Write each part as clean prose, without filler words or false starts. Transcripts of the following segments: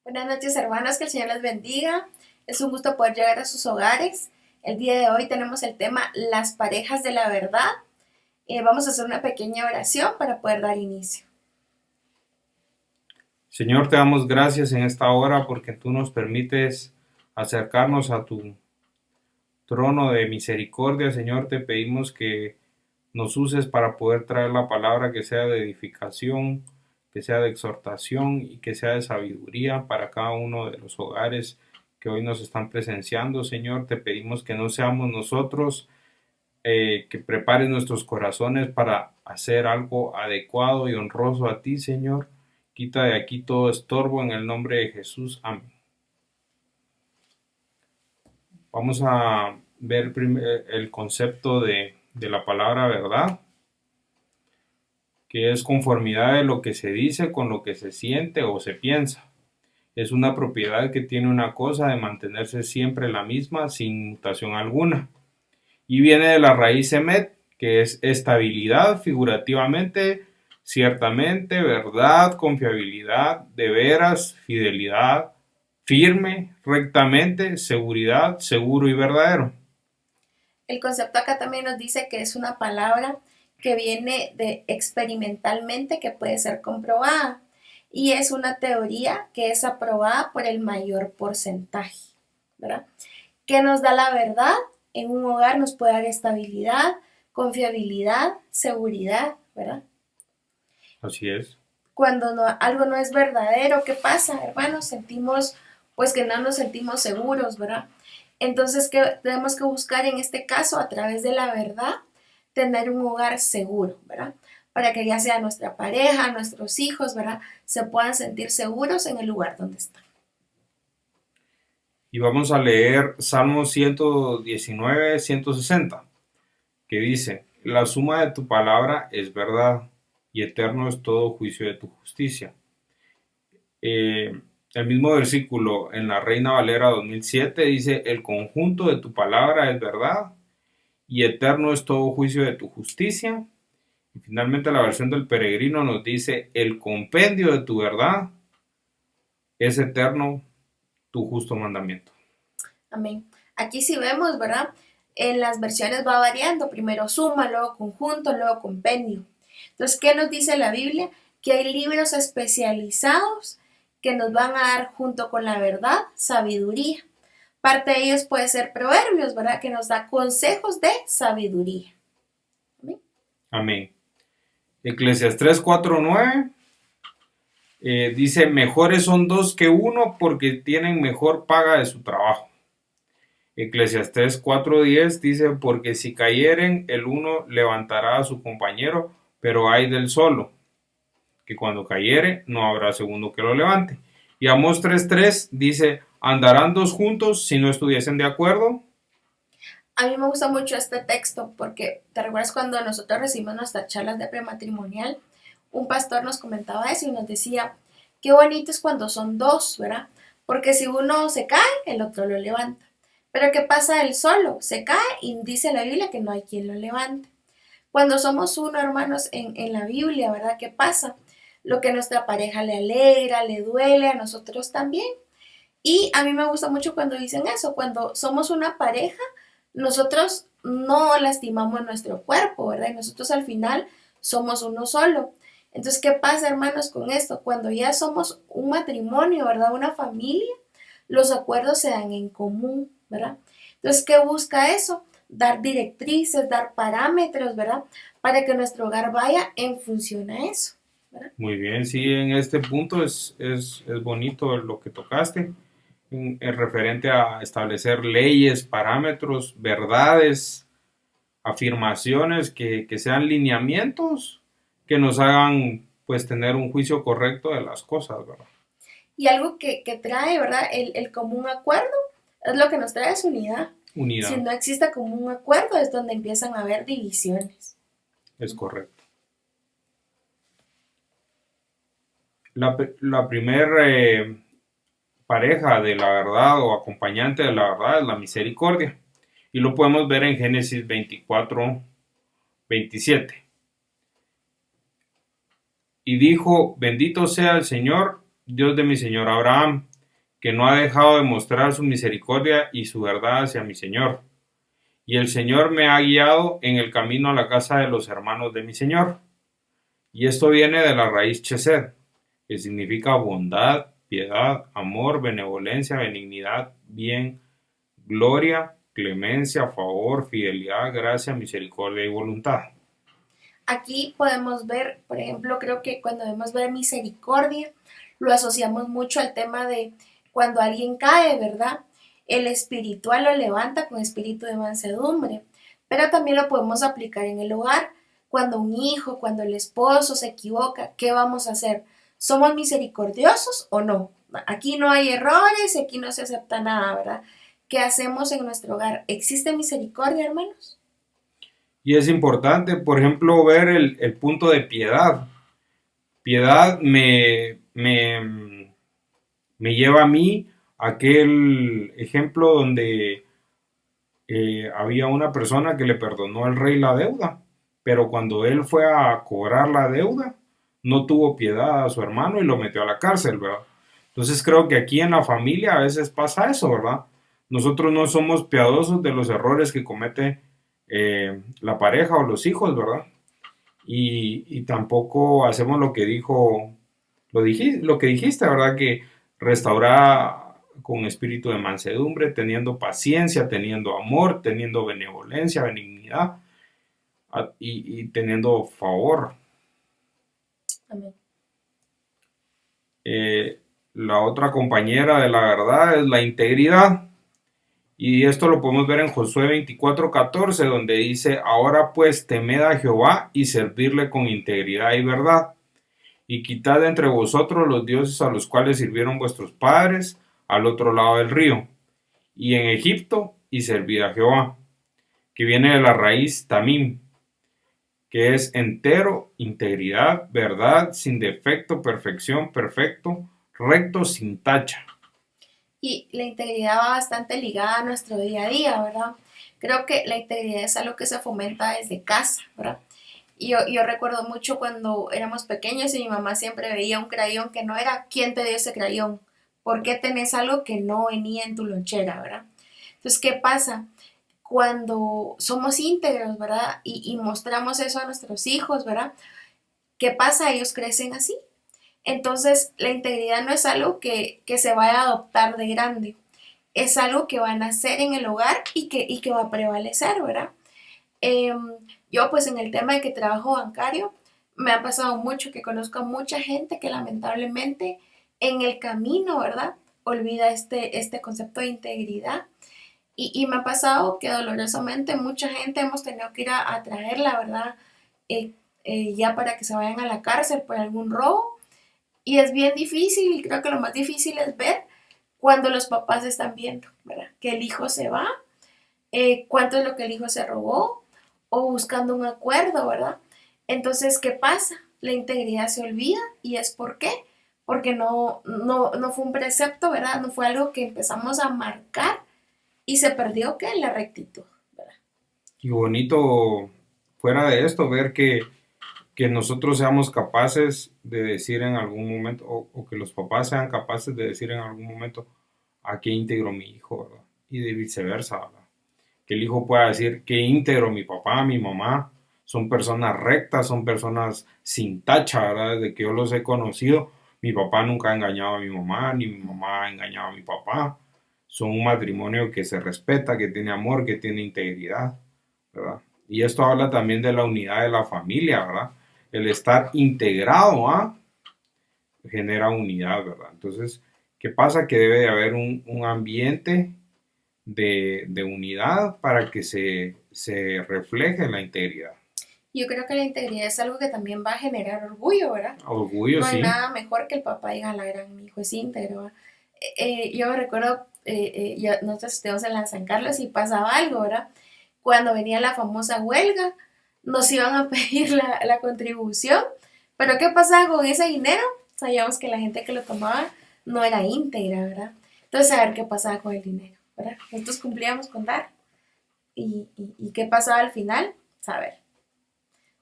Buenas noches, hermanos, que el Señor les bendiga. Es un gusto poder llegar a sus hogares. El día de hoy tenemos el tema las parejas de la verdad. Vamos a hacer una pequeña oración para poder dar inicio. Señor, te damos gracias en esta hora porque tú nos permites acercarnos a tu trono de misericordia. Señor, te pedimos que nos uses para poder traer la palabra que sea de edificación, que sea de exhortación y que sea de sabiduría para cada uno de los hogares que hoy nos están presenciando. Señor, te pedimos que no seamos nosotros, que prepares nuestros corazones para hacer algo adecuado y honroso a ti, Señor. Quita de aquí todo estorbo en el nombre de Jesús. Amén. Vamos a ver el concepto de la palabra verdad, que es conformidad de lo que se dice con lo que se siente o se piensa. Es una propiedad que tiene una cosa de mantenerse siempre la misma sin mutación alguna. Y viene de la raíz emet, que es estabilidad, figurativamente, ciertamente, verdad, confiabilidad, de veras, fidelidad, firme, rectamente, seguridad, seguro y verdadero. El concepto acá también nos dice que es una palabra que viene de experimentalmente, que puede ser comprobada, y es una teoría que es aprobada por el mayor porcentaje, ¿verdad? Que nos da la verdad en un hogar, nos puede dar estabilidad, confiabilidad, seguridad, ¿verdad? Así es. Cuando algo no es verdadero, ¿qué pasa, hermanos? Sentimos, pues que no nos sentimos seguros, ¿verdad? Entonces, ¿qué tenemos que buscar en este caso? A través de la verdad, tener un hogar seguro, ¿verdad? Para que ya sea nuestra pareja, nuestros hijos, ¿verdad? Se puedan sentir seguros en el lugar donde están. Y vamos a leer Salmo 119, 160, que dice: la suma de tu palabra es verdad, y eterno es todo juicio de tu justicia. El mismo versículo en la Reina Valera 2007 dice: el conjunto de tu palabra es verdad, y eterno es todo juicio de tu justicia. Y finalmente la versión del Peregrino nos dice: el compendio de tu verdad es eterno tu justo mandamiento. Amén. Aquí sí vemos, ¿verdad? En las versiones va variando, primero suma, luego conjunto, luego compendio. Entonces, ¿qué nos dice la Biblia? Que hay libros especializados que nos van a dar, junto con la verdad, sabiduría. Parte de ellos puede ser Proverbios, ¿verdad? Que nos da consejos de sabiduría. Amén. Amén. Eclesiastés 4:9 dice: mejores son dos que uno porque tienen mejor paga de su trabajo. Eclesiastés 4:10 dice: porque si cayeren, el uno levantará a su compañero, pero hay del solo, que cuando cayere no habrá segundo que lo levante. Y Amós 3:3 dice: ¿andarán dos juntos si no estuviesen de acuerdo? A mí me gusta mucho este texto porque, ¿te recuerdas cuando nosotros recibimos nuestras charlas de prematrimonial? Un pastor nos comentaba eso y nos decía, qué bonito es cuando son dos, ¿verdad? Porque si uno se cae, el otro lo levanta. Pero ¿qué pasa él solo? Se cae y dice la Biblia que no hay quien lo levante. Cuando somos uno, hermanos, en la Biblia, ¿verdad? ¿Qué pasa? Lo que a nuestra pareja le alegra, le duele, a nosotros también. Y a mí me gusta mucho cuando dicen eso, cuando somos una pareja, nosotros no lastimamos nuestro cuerpo, ¿verdad? Y nosotros al final somos uno solo. Entonces, ¿qué pasa, hermanos, con esto? Cuando ya somos un matrimonio, ¿verdad? Una familia, los acuerdos se dan en común, ¿verdad? Entonces, ¿qué busca eso? Dar directrices, dar parámetros, ¿verdad? Para que nuestro hogar vaya en función a eso, ¿verdad? Muy bien, sí, en este punto es bonito lo que tocaste. en referente a establecer leyes, parámetros, verdades, afirmaciones que sean lineamientos que nos hagan pues tener un juicio correcto de las cosas, ¿verdad? Y algo que trae, ¿verdad? El común acuerdo es lo que nos trae es unidad. Si Unidad, no existe común acuerdo es donde empiezan a haber divisiones. es correcto. La primer pareja de la verdad o acompañante de la verdad es la misericordia. Y lo podemos ver en Génesis 24:27. Y dijo, bendito sea el Señor, Dios de mi Señor Abraham, que no ha dejado de mostrar su misericordia y su verdad hacia mi Señor. Y el Señor me ha guiado en el camino a la casa de los hermanos de mi Señor. Y esto viene de la raíz chesed, que significa bondad, piedad, amor, benevolencia, benignidad, bien, gloria, clemencia, favor, fidelidad, gracia, misericordia y voluntad. Aquí podemos ver, por ejemplo, creo que cuando vemos ver misericordia, lo asociamos mucho al tema de cuando alguien cae, ¿verdad? El espiritual lo levanta con espíritu de mansedumbre, pero también lo podemos aplicar en el hogar. Cuando un hijo, cuando el esposo se equivoca, ¿qué vamos a hacer? ¿Somos misericordiosos o no? Aquí no hay errores, aquí no se acepta nada, ¿verdad? ¿Qué hacemos en nuestro hogar? ¿Existe misericordia, hermanos? Y es importante, por ejemplo, ver el punto de piedad. Piedad me lleva a mí a aquel ejemplo donde había una persona que le perdonó al rey la deuda, pero cuando él fue a cobrar la deuda, no tuvo piedad a su hermano y lo metió a la cárcel, ¿verdad? Entonces creo que aquí en la familia a veces pasa eso, ¿verdad? Nosotros no somos piadosos de los errores que comete la pareja o los hijos, ¿verdad? Y tampoco hacemos lo que dijo, lo que dijiste, ¿verdad? Que restaurar con espíritu de mansedumbre, teniendo paciencia, teniendo amor, teniendo benevolencia, benignidad y teniendo favor. Amén. Eh, la otra compañera de la verdad es la integridad. Y esto lo podemos ver en Josué 24:14, donde dice, ahora pues temed a Jehová y servirle con integridad y verdad y quitad de entre vosotros los dioses a los cuales sirvieron vuestros padres al otro lado del río, y en Egipto, y servid a Jehová, que viene de la raíz tamim, que es entero, integridad, verdad, sin defecto, perfección, perfecto, recto, sin tacha. Y la integridad va bastante ligada a nuestro día a día, ¿verdad? Creo que la integridad es algo que se fomenta desde casa, ¿verdad? Y yo recuerdo mucho cuando éramos pequeños y mi mamá siempre veía un crayón que no era, ¿quién te dio ese crayón? ¿Por qué tenés algo que no venía en tu lonchera, ¿verdad? Entonces, ¿qué pasa? Cuando somos íntegros, ¿verdad? Y mostramos eso a nuestros hijos, ¿verdad? ¿Qué pasa? Ellos crecen así. Entonces, la integridad no es algo que se vaya a adoptar de grande, es algo que va a nacer en el hogar y que va a prevalecer, ¿verdad? Eh, yo pues en el tema de que trabajo bancario, me ha pasado mucho que conozco a mucha gente que lamentablemente en el camino, ¿verdad? Olvida este concepto de integridad. Y me ha pasado que dolorosamente mucha gente hemos tenido que ir a traerla, ¿verdad? Eh, ya para que se vayan a la cárcel por algún robo. Y es bien difícil, y creo que lo más difícil es ver cuando los papás están viendo, ¿verdad? Que el hijo se va, cuánto es lo que el hijo se robó, o buscando un acuerdo, ¿verdad? Entonces, ¿qué pasa? La integridad se olvida y es ¿por qué? Porque no fue un precepto, ¿verdad? No fue algo que empezamos a marcar y se perdió, ¿qué? La rectitud, ¿verdad? Y bonito fuera de esto ver que nosotros seamos capaces de decir en algún momento, o que los papás sean capaces de decir en algún momento, a qué íntegro mi hijo, ¿verdad? Y de viceversa, ¿verdad? Que el hijo pueda decir, qué íntegro mi papá, mi mamá, son personas rectas, son personas sin tacha, ¿verdad? Desde que yo los he conocido, mi papá nunca ha engañado a mi mamá, ni mi mamá ha engañado a mi papá. Son un matrimonio que se respeta, que tiene amor, que tiene integridad, ¿verdad? Y esto habla también de la unidad de la familia, ¿verdad? El estar integrado, ¿ah? Genera unidad, ¿verdad? Entonces, ¿Qué pasa? Que debe de haber un ambiente de unidad para que se refleje la integridad. Yo creo que la integridad es algo que también va a generar orgullo, ¿verdad? Orgullo, No hay sí. nada mejor que el papá diga, la gran, mi hijo es íntegro. ¿Verdad? Yo me recuerdo, nosotros estuvimos en la San Carlos y pasaba algo, ¿verdad? Cuando venía la famosa huelga, nos iban a pedir la contribución, pero ¿qué pasaba con ese dinero? Sabíamos que la gente que lo tomaba no era íntegra, ¿verdad? Entonces, a ver qué pasaba con el dinero, ¿verdad? Nosotros cumplíamos con dar. ¿Y qué pasaba al final? Saber.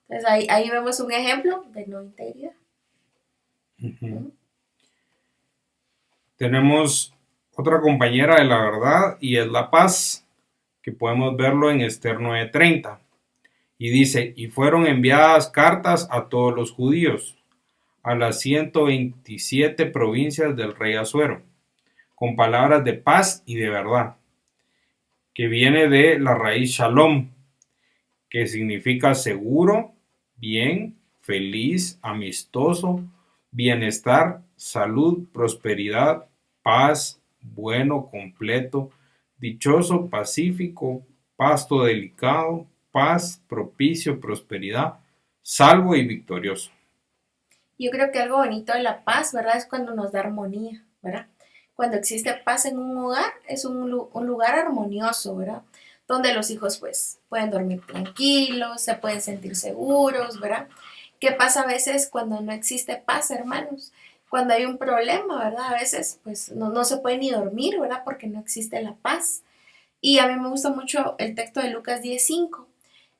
Entonces, ahí vemos un ejemplo de no integridad. Ujú. ¿Mm? Tenemos otra compañera de la verdad y es la paz, que podemos verlo en Esther 9:30. Y dice, y fueron enviadas cartas a todos los judíos, a las 127 provincias del rey Asuero, con palabras de paz y de verdad, que viene de la raíz shalom, que significa seguro, bien, feliz, amistoso, bienestar, salud, prosperidad, paz, bueno, completo, dichoso, pacífico, pasto delicado, paz, propicio, prosperidad, salvo y victorioso. Yo creo que algo bonito de la paz, ¿verdad? Es cuando nos da armonía, ¿verdad? Cuando existe paz en un hogar, es un lugar armonioso, ¿verdad? Donde los hijos pues pueden dormir tranquilos, se pueden sentir seguros, ¿verdad? ¿Qué pasa a veces cuando no existe paz, hermanos? Cuando hay un problema, ¿verdad? A veces pues no se puede ni dormir, ¿verdad? Porque no existe la paz. Y a mí me gusta mucho el texto de Lucas 10:5,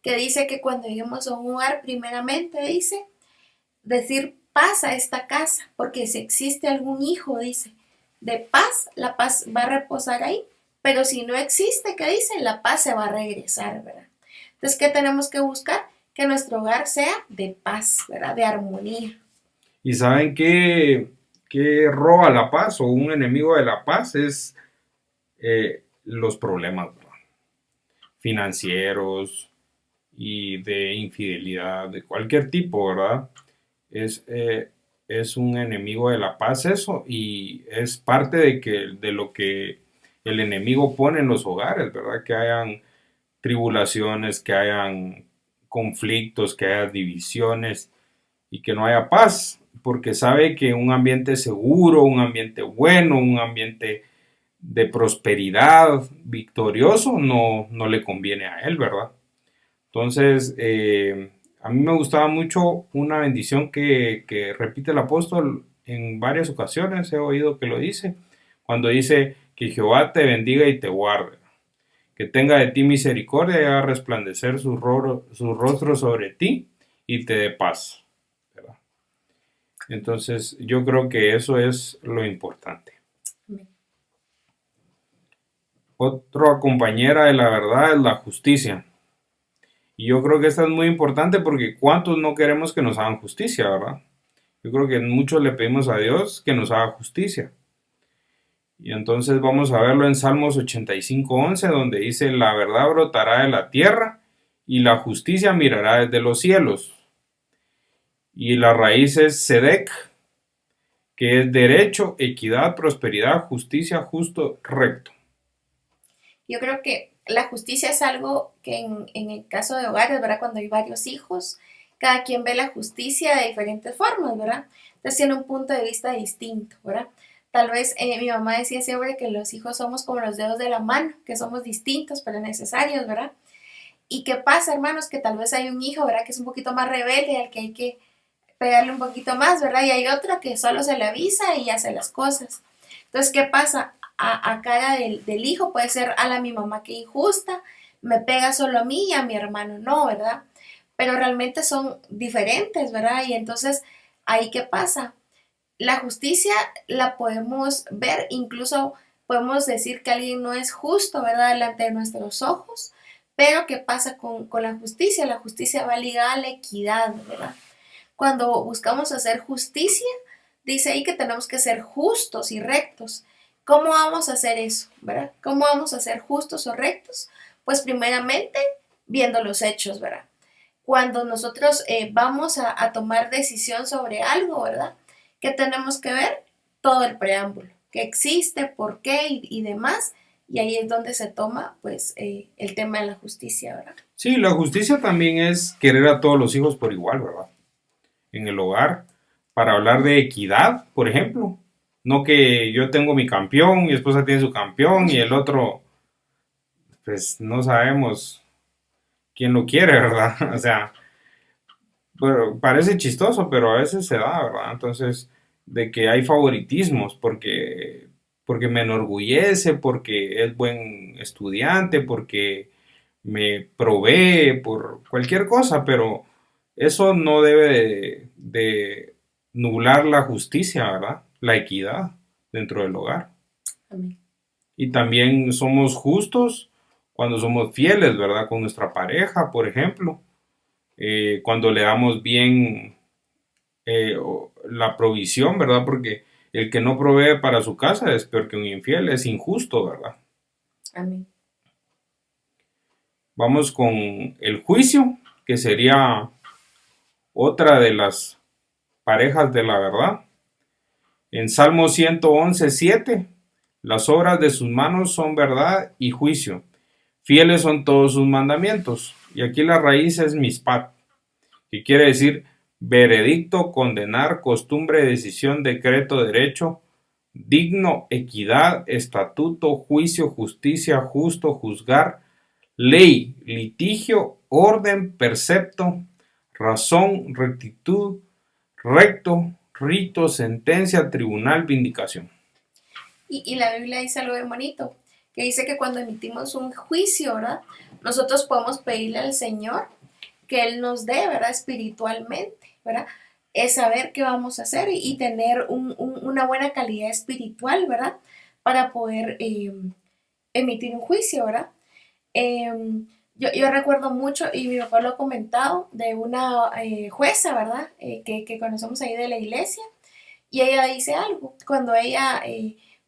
que dice que cuando lleguemos a un hogar, primeramente dice, decir paz a esta casa, porque si existe algún hijo, dice, de paz, la paz va a reposar ahí, pero si no existe, ¿qué dice? La paz se va a regresar, ¿verdad? Entonces, ¿qué tenemos que buscar? Que nuestro hogar sea de paz, ¿verdad? De armonía. ¿Y saben qué roba la paz o un enemigo de la paz? Es los problemas, ¿verdad? Financieros y de infidelidad de cualquier tipo, ¿verdad? Es, eh, es un enemigo de la paz eso y es parte de lo que el enemigo pone en los hogares, ¿verdad? Que hayan tribulaciones, que hayan conflictos, que haya divisiones y que no haya paz, porque sabe que un ambiente seguro, un ambiente bueno, un ambiente de prosperidad, victorioso, no le conviene a él, ¿verdad? Entonces, a mí me gustaba mucho una bendición que repite el apóstol en varias ocasiones, he oído que lo dice, cuando dice que Jehová te bendiga y te guarde, que tenga de ti misericordia y haga resplandecer su rostro sobre ti y te dé paz, ¿verdad? Entonces, yo creo que eso es lo importante. Otra compañera de la verdad es la justicia. Y yo creo que esta es muy importante porque ¿cuántos no queremos que nos hagan justicia, verdad? Yo creo que muchos le pedimos a Dios que nos haga justicia. Y entonces vamos a verlo en Salmos 85:11, donde dice, la verdad brotará de la tierra y la justicia mirará desde los cielos. Y la raíz es Sedec, que es derecho, equidad, prosperidad, justicia, justo, recto. Yo creo que la justicia es algo que en el caso de hogares, ¿verdad? Cuando hay varios hijos, cada quien ve la justicia de diferentes formas, ¿verdad? Entonces tiene un punto de vista distinto, ¿verdad? Tal vez mi mamá decía siempre que los hijos somos como los dedos de la mano, que somos distintos pero necesarios, ¿verdad? ¿Y qué pasa, hermanos? Que tal vez hay un hijo, ¿verdad? Que es un poquito más rebelde, al que hay que pegarle un poquito más, ¿verdad? Y hay otro que solo se le avisa y hace las cosas. Entonces, ¿qué pasa? A cara del hijo puede ser, a mi mamá que injusta, me pega solo a mí y a mi hermano no, ¿verdad? Pero realmente son diferentes, ¿verdad? Y entonces, ¿ahí qué pasa? La justicia la podemos ver, incluso podemos decir que alguien no es justo, ¿verdad? Delante de nuestros ojos, pero ¿qué pasa con la justicia? La justicia va ligada a la equidad, ¿verdad? Cuando buscamos hacer justicia, dice ahí que tenemos que ser justos y rectos. ¿Cómo vamos a hacer eso? ¿Verdad? ¿Cómo vamos a ser justos o rectos? Pues primeramente viendo los hechos, ¿verdad? Cuando nosotros vamos a tomar decisión sobre algo, ¿verdad? ¿Qué tenemos que ver? Todo el preámbulo. que existe, por qué y demás. Y ahí es donde se toma pues el tema de la justicia, ¿verdad? Sí, la justicia también es querer a todos los hijos por igual, ¿verdad? En el hogar, para hablar de equidad, por ejemplo. No que yo tengo mi campeón, mi esposa tiene su campeón y el otro, pues no sabemos quién lo quiere, ¿verdad? O sea, bueno, parece chistoso, pero a veces se da, ¿verdad? Entonces, de que hay favoritismos porque me enorgullece, porque es buen estudiante, porque me provee, por cualquier cosa, pero eso no debe de nublar la justicia, ¿verdad? La equidad dentro del hogar. Amén. Y también somos justos cuando somos fieles, ¿verdad? Con nuestra pareja, por ejemplo, cuando le damos bien la provisión, ¿verdad? Porque el que no provee para su casa es peor que un infiel, es injusto, ¿verdad? Amén. Vamos con el juicio, que sería otra de las parejas de la verdad. En Salmo 111:7, las obras de sus manos son verdad y juicio. Fieles son todos sus mandamientos. Y aquí la raíz es mispat, que quiere decir veredicto, condenar, costumbre, decisión, decreto, derecho, digno, equidad, estatuto, juicio, justicia, justo, juzgar, ley, litigio, orden, precepto, razón, rectitud, recto, rito, sentencia, tribunal, vindicación. Y la Biblia dice algo bien bonito, que dice que cuando emitimos un juicio, ¿verdad? Nosotros podemos pedirle al Señor que Él nos dé, ¿verdad? Espiritualmente, ¿verdad? Es saber qué vamos a hacer y tener una buena calidad espiritual, ¿verdad? Para poder emitir un juicio, ¿verdad? Eh, yo recuerdo mucho, y mi papá lo ha comentado, de una jueza, ¿verdad? Que conocemos ahí de la iglesia, y ella dice algo, cuando ella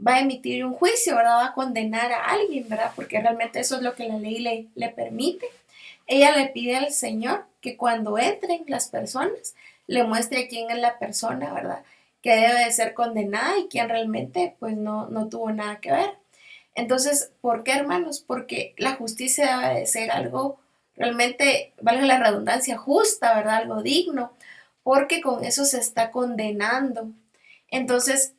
va a emitir un juicio, ¿verdad? Va a condenar a alguien, ¿verdad? Porque realmente eso es lo que la ley le permite. Ella le pide al Señor que cuando entren las personas, le muestre quién es la persona, ¿verdad? Que debe de ser condenada y quién realmente pues no tuvo nada que ver. Entonces, ¿por qué, hermanos? Porque la justicia debe de ser algo realmente, valga la redundancia, justa, ¿verdad? Algo digno, porque con eso se está condenando. Entonces,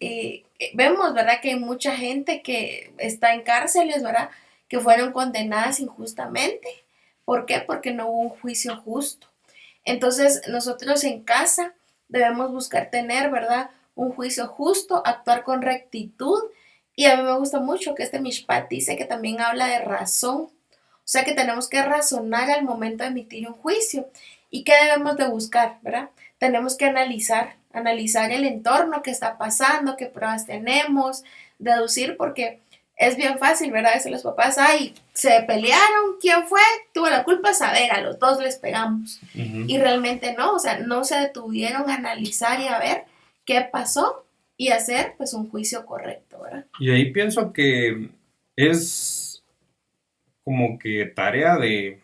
vemos, ¿verdad? Que hay mucha gente que está en cárceles, ¿verdad? Que fueron condenadas injustamente. ¿Por qué? Porque no hubo un juicio justo. Entonces, nosotros en casa debemos buscar tener, ¿verdad? Un juicio justo, actuar con rectitud. Y a mí me gusta mucho que este Mishpat dice que también habla de razón. O sea que tenemos que razonar al momento de emitir un juicio. ¿Y qué debemos de buscar, verdad? Tenemos que analizar el entorno que está pasando, qué pruebas tenemos, deducir, porque es bien fácil, ¿verdad? A veces los papás, ay, se pelearon, ¿quién fue? Tuvo la culpa, saber, a los dos les pegamos. Y realmente no, o sea, no se detuvieron a analizar y a ver qué pasó y hacer pues un juicio correcto, ¿verdad? Y ahí pienso que es como que tarea de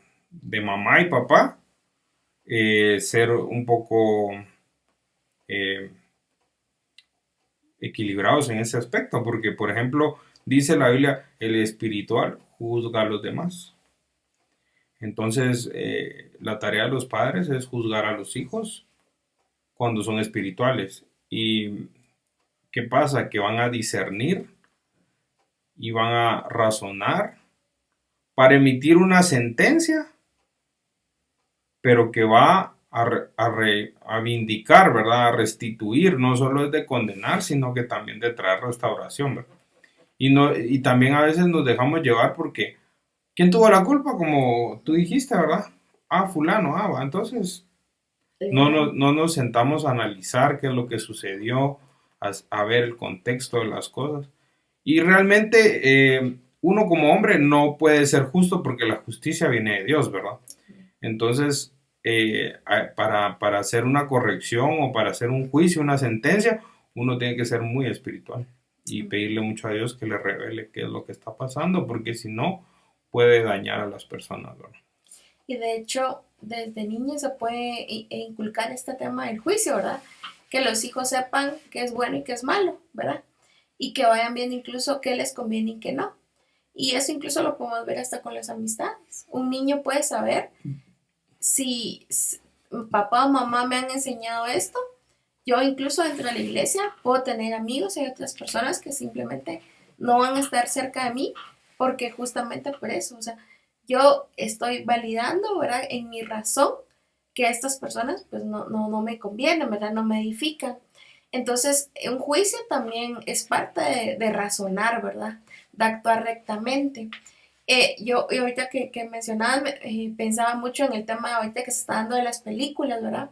mamá y papá ser un poco eh, equilibrados en ese aspecto, porque por ejemplo dice la Biblia, el espiritual juzga a los demás. Entonces la tarea de los padres es juzgar a los hijos cuando son espirituales. ¿Y qué pasa? Que van a discernir y van a razonar para emitir una sentencia, pero que va a vindicar, ¿verdad? A restituir, no solo es de condenar, sino que también de traer restauración, ¿verdad? Y también a veces nos dejamos llevar porque, ¿quién tuvo la culpa? Como tú dijiste, ¿verdad? Ah, fulano, va. Entonces, no nos sentamos a analizar qué es lo que sucedió, a ver el contexto de las cosas. Y realmente uno como hombre no puede ser justo porque la justicia viene de Dios, ¿verdad? Entonces, para hacer una corrección o para hacer un juicio, una sentencia, uno tiene que ser muy espiritual y pedirle mucho a Dios que le revele qué es lo que está pasando, porque si no, puede dañar a las personas, ¿verdad? Y de hecho, desde niños se puede inculcar este tema del juicio, ¿verdad? Que los hijos sepan qué es bueno y qué es malo, ¿verdad? y que vayan viendo incluso qué les conviene y qué no. Y eso incluso lo podemos ver hasta con las amistades. Un niño puede saber si papá o mamá me han enseñado esto. Yo incluso dentro de la iglesia puedo tener amigos y otras personas que simplemente no van a estar cerca de mí porque justamente por eso, o sea, yo estoy validando, ¿verdad? En mi razón que a estas personas pues no me convienen, ¿verdad? No me edifican. Entonces, un juicio también es parte de razonar, ¿verdad? De actuar rectamente. Y ahorita que mencionaba, pensaba mucho en el tema ahorita que se está dando de las películas, ¿verdad?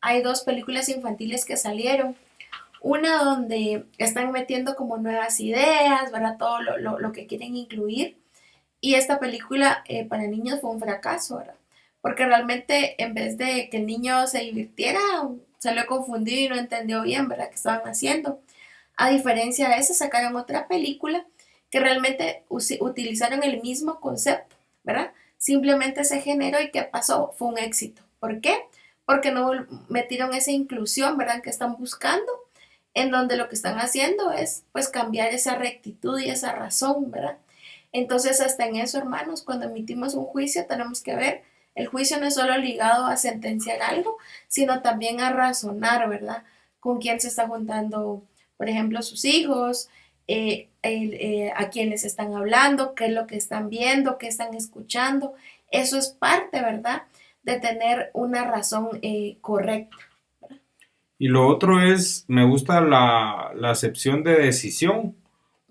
Hay dos películas infantiles que salieron. Una donde están metiendo como nuevas ideas, ¿verdad? Todo lo que quieren incluir. Y esta película para niños fue un fracaso, ¿verdad? Porque realmente en vez de que el niño se divirtiera, salió confundido y no entendió bien, ¿verdad? ¿Qué estaban haciendo? A diferencia de eso, sacaron otra película que realmente utilizaron el mismo concepto, ¿verdad? Simplemente se generó y ¿qué pasó? Fue un éxito. ¿Por qué? Porque no metieron esa inclusión, ¿verdad? Que están buscando, en donde lo que están haciendo es pues cambiar esa rectitud y esa razón, ¿verdad? Entonces hasta en eso, hermanos, cuando emitimos un juicio tenemos que ver, el juicio no es solo ligado a sentenciar algo, sino también a razonar, ¿verdad? Con quién se está juntando, por ejemplo, sus hijos, a quién les están hablando, qué es lo que están viendo, qué están escuchando. Eso es parte, ¿verdad? De tener una razón correcta. Y lo otro es, me gusta la acepción de decisión,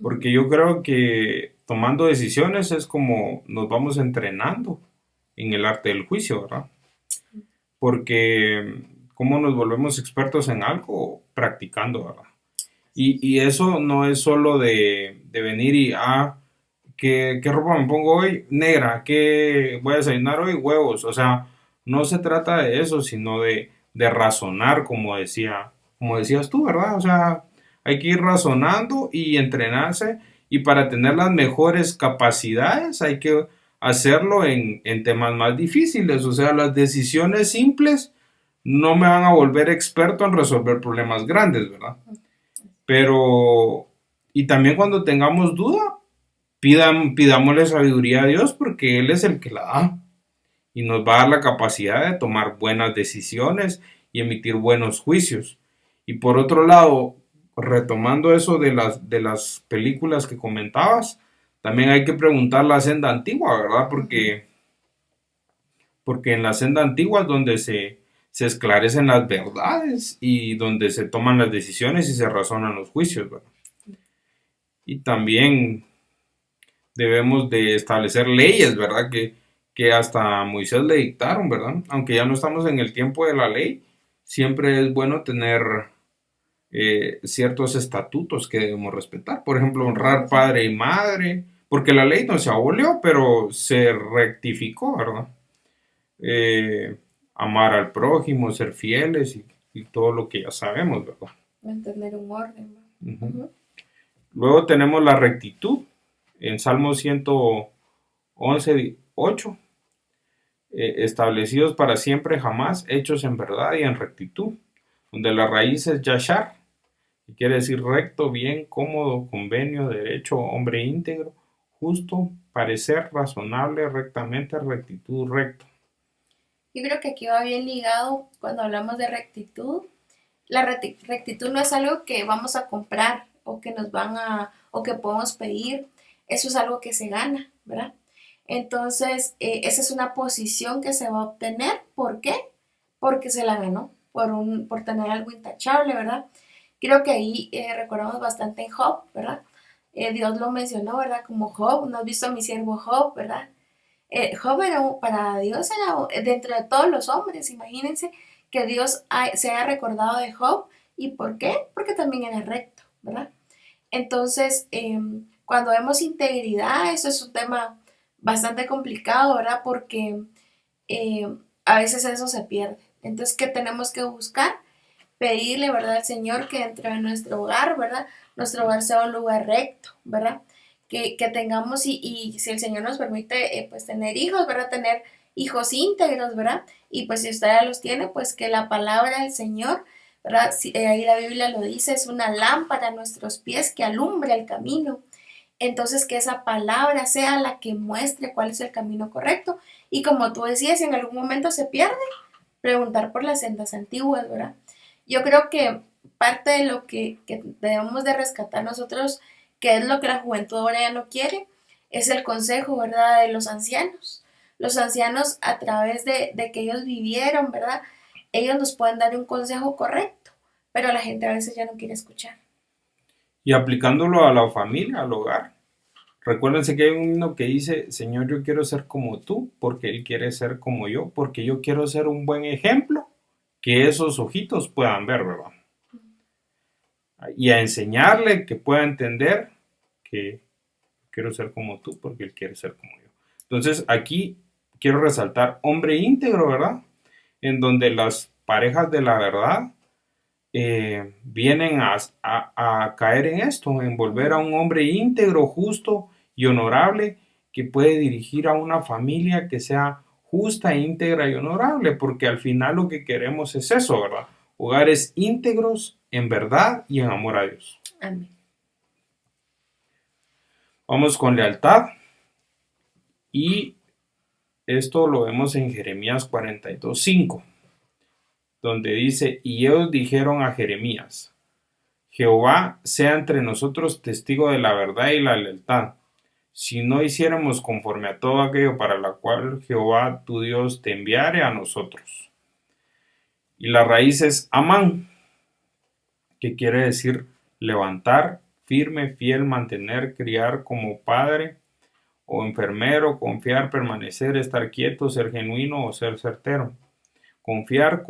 porque yo creo que tomando decisiones es como nos vamos entrenando en el arte del juicio, ¿verdad? Porque cómo nos volvemos expertos en algo practicando, ¿verdad? Y eso no es solo de venir y, ¿qué ropa me pongo hoy? Negra. ¿Qué voy a desayunar hoy? Huevos. O sea, no se trata de eso, sino de razonar, como decías tú, ¿verdad? O sea, hay que ir razonando y entrenarse, y para tener las mejores capacidades hay que hacerlo en temas más difíciles. O sea, las decisiones simples no me van a volver experto en resolver problemas grandes, ¿verdad? Pero, y también cuando tengamos duda, pidámosle sabiduría a Dios, porque Él es el que la da y nos va a dar la capacidad de tomar buenas decisiones y emitir buenos juicios. Y por otro lado, retomando eso de las películas que comentabas, también hay que preguntar la senda antigua, ¿verdad? Porque en la senda antigua es donde se esclarecen las verdades y donde se toman las decisiones y se razonan los juicios, ¿verdad? Y también debemos de establecer leyes, ¿verdad? Que hasta Moisés le dictaron, ¿verdad? Aunque ya no estamos en el tiempo de la ley, siempre es bueno tener ciertos estatutos que debemos respetar. Por ejemplo, honrar padre y madre, porque la ley no se abolió, pero se rectificó, ¿verdad? Eh, amar al prójimo, ser fieles y todo lo que ya sabemos, ¿verdad? Mantener un orden. Uh-huh. Uh-huh. Luego tenemos la rectitud en Salmo 111:8, establecidos para siempre jamás, hechos en verdad y en rectitud, donde la raíz es yashar, que quiere decir recto, bien, cómodo, convenio, derecho, hombre íntegro, justo, parecer, razonable, rectamente, rectitud, recto. Yo creo que aquí va bien ligado cuando hablamos de rectitud. La rectitud no es algo que vamos a comprar o que nos van a o que podemos pedir. Eso es algo que se gana, ¿verdad? Entonces, esa es una posición que se va a obtener. ¿Por qué? Porque se la ganó, por tener algo intachable, ¿verdad? Creo que ahí recordamos bastante en Job, ¿verdad? Dios lo mencionó, ¿verdad? Como Job, ¿no has visto a mi siervo Job, ¿verdad? Job para Dios era dentro de todos los hombres, imagínense que Dios se haya recordado de Job. ¿Y por qué? Porque también era recto, ¿verdad? Entonces, cuando vemos integridad, eso es un tema bastante complicado, ¿verdad? Porque eh, a veces eso se pierde. Entonces, ¿qué tenemos que buscar? Pedirle, ¿verdad? Al Señor que entre en nuestro hogar, ¿verdad? Nuestro hogar sea un lugar recto, ¿verdad? Que tengamos y si el Señor nos permite, pues tener hijos, ¿verdad? Tener hijos íntegros, ¿verdad? Y pues si usted ya los tiene, pues que la palabra del Señor ¿verdad? Ahí la Biblia lo dice, es una lámpara a nuestros pies que alumbra el camino. Entonces, que esa palabra sea la que muestre cuál es el camino correcto. Y como tú decías, si en algún momento se pierde, preguntar por las sendas antiguas, ¿verdad? Yo creo que parte de lo que debemos de rescatar nosotros, que es lo que la juventud ahora ya no quiere, es el consejo, ¿verdad?, de los ancianos. Los ancianos, a través de que ellos vivieron, ¿verdad? Ellos nos pueden dar un consejo correcto, pero la gente a veces ya no quiere escuchar. Y aplicándolo a la familia, al hogar. Recuérdense que hay un himno que dice, Señor, yo quiero ser como tú, porque Él quiere ser como yo, porque yo quiero ser un buen ejemplo que esos ojitos puedan ver, ¿verdad? Y a enseñarle que pueda entender que quiero ser como tú, porque Él quiere ser como yo. Entonces, aquí quiero resaltar hombre íntegro, ¿verdad? En donde las parejas de la verdad vienen a caer en esto, en volver a un hombre íntegro, justo y honorable que puede dirigir a una familia que sea justa, íntegra y honorable, porque al final lo que queremos es eso, ¿verdad? Hogares íntegros en verdad y en amor a Dios. Amén. Vamos con lealtad y esto lo vemos en Jeremías 42:5, donde dice, y ellos dijeron a Jeremías, Jehová sea entre nosotros testigo de la verdad y la lealtad, si no hiciéramos conforme a todo aquello para la cual Jehová tu Dios te enviare a nosotros. Y la raíz es amán, que quiere decir levantar, firme, fiel, mantener, criar como padre o enfermero, confiar, permanecer, estar quieto, ser genuino o ser certero. Confiar,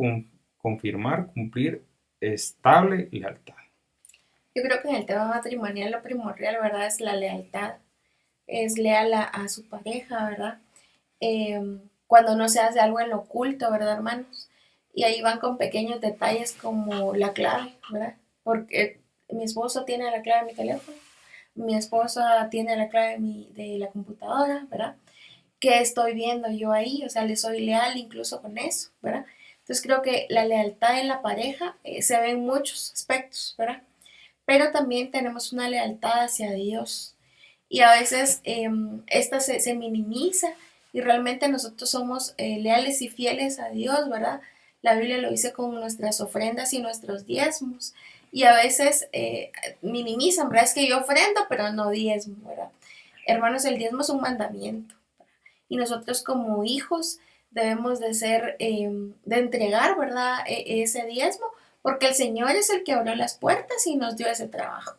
confirmar, cumplir, estable, lealtad. Yo creo que en el tema matrimonial lo primordial, ¿verdad? Es la lealtad. Es leal a su pareja, ¿verdad? Cuando no se hace algo en lo oculto, ¿verdad, hermanos? Y ahí van con pequeños detalles como la clave, ¿verdad? Porque mi esposo tiene la clave de mi teléfono, mi esposa tiene la clave de la computadora, ¿verdad? ¿Qué estoy viendo yo ahí? O sea, le soy leal incluso con eso, ¿verdad? Entonces creo que la lealtad en la pareja se ve en muchos aspectos, ¿verdad? Pero también tenemos una lealtad hacia Dios y a veces esta se minimiza y realmente nosotros somos leales y fieles a Dios, ¿verdad? La Biblia lo dice con nuestras ofrendas y nuestros diezmos y a veces minimizan, ¿verdad? Es que yo ofrendo pero no diezmo, ¿verdad? Hermanos, el diezmo es un mandamiento y nosotros como hijos debemos de ser, de entregar, ¿verdad? Ese diezmo porque el Señor es el que abrió las puertas y nos dio ese trabajo.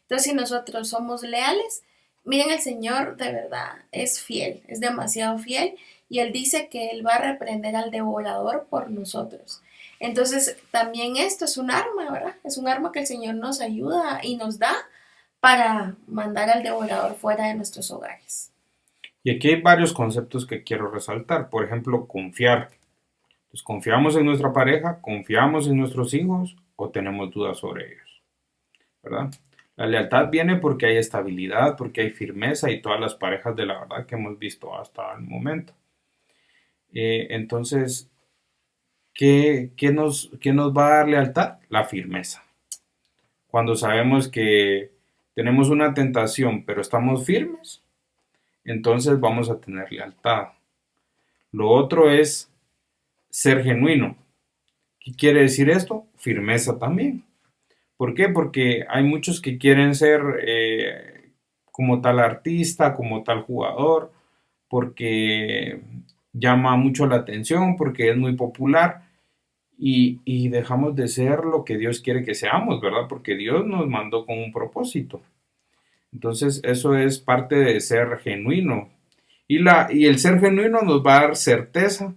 Entonces, si nosotros somos leales, miren, el Señor de verdad es fiel, es demasiado fiel y Él dice que Él va a reprender al devorador por nosotros. Entonces, también esto es un arma, ¿verdad? Es un arma que el Señor nos ayuda y nos da para mandar al devorador fuera de nuestros hogares. Y aquí hay varios conceptos que quiero resaltar. Por ejemplo, confiar. Entonces, ¿confiamos en nuestra pareja? ¿Confiamos en nuestros hijos? ¿O tenemos dudas sobre ellos? ¿Verdad? La lealtad viene porque hay estabilidad, porque hay firmeza y todas las parejas de la verdad que hemos visto hasta el momento. Entonces, ¿qué nos va a dar lealtad? La firmeza. Cuando sabemos que tenemos una tentación, pero estamos firmes, entonces vamos a tener lealtad. Lo otro es ser genuino. ¿Qué quiere decir esto? Firmeza también. ¿Por qué? Porque hay muchos que quieren ser como tal artista, como tal jugador, porque llama mucho la atención, porque es muy popular y dejamos de ser lo que Dios quiere que seamos, ¿verdad? Porque Dios nos mandó con un propósito. Entonces eso es parte de ser genuino. Y el ser genuino nos va a dar certeza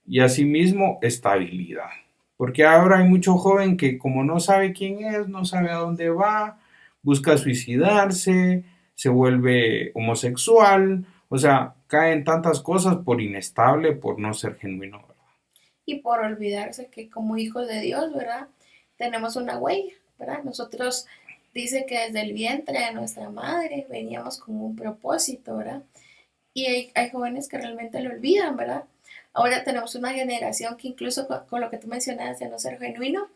y asimismo estabilidad. Porque ahora hay mucho joven que como no sabe quién es, no sabe a dónde va, busca suicidarse, se vuelve homosexual, o sea, caen tantas cosas por inestable, por no ser genuino, ¿verdad? Y por olvidarse que como hijos de Dios, ¿verdad? Tenemos una huella, ¿verdad? Nosotros dice que desde el vientre de nuestra madre veníamos con un propósito, ¿verdad? y hay jóvenes que realmente lo olvidan, ¿verdad? Ahora tenemos una generación que incluso con lo que tú mencionabas de no ser genuino,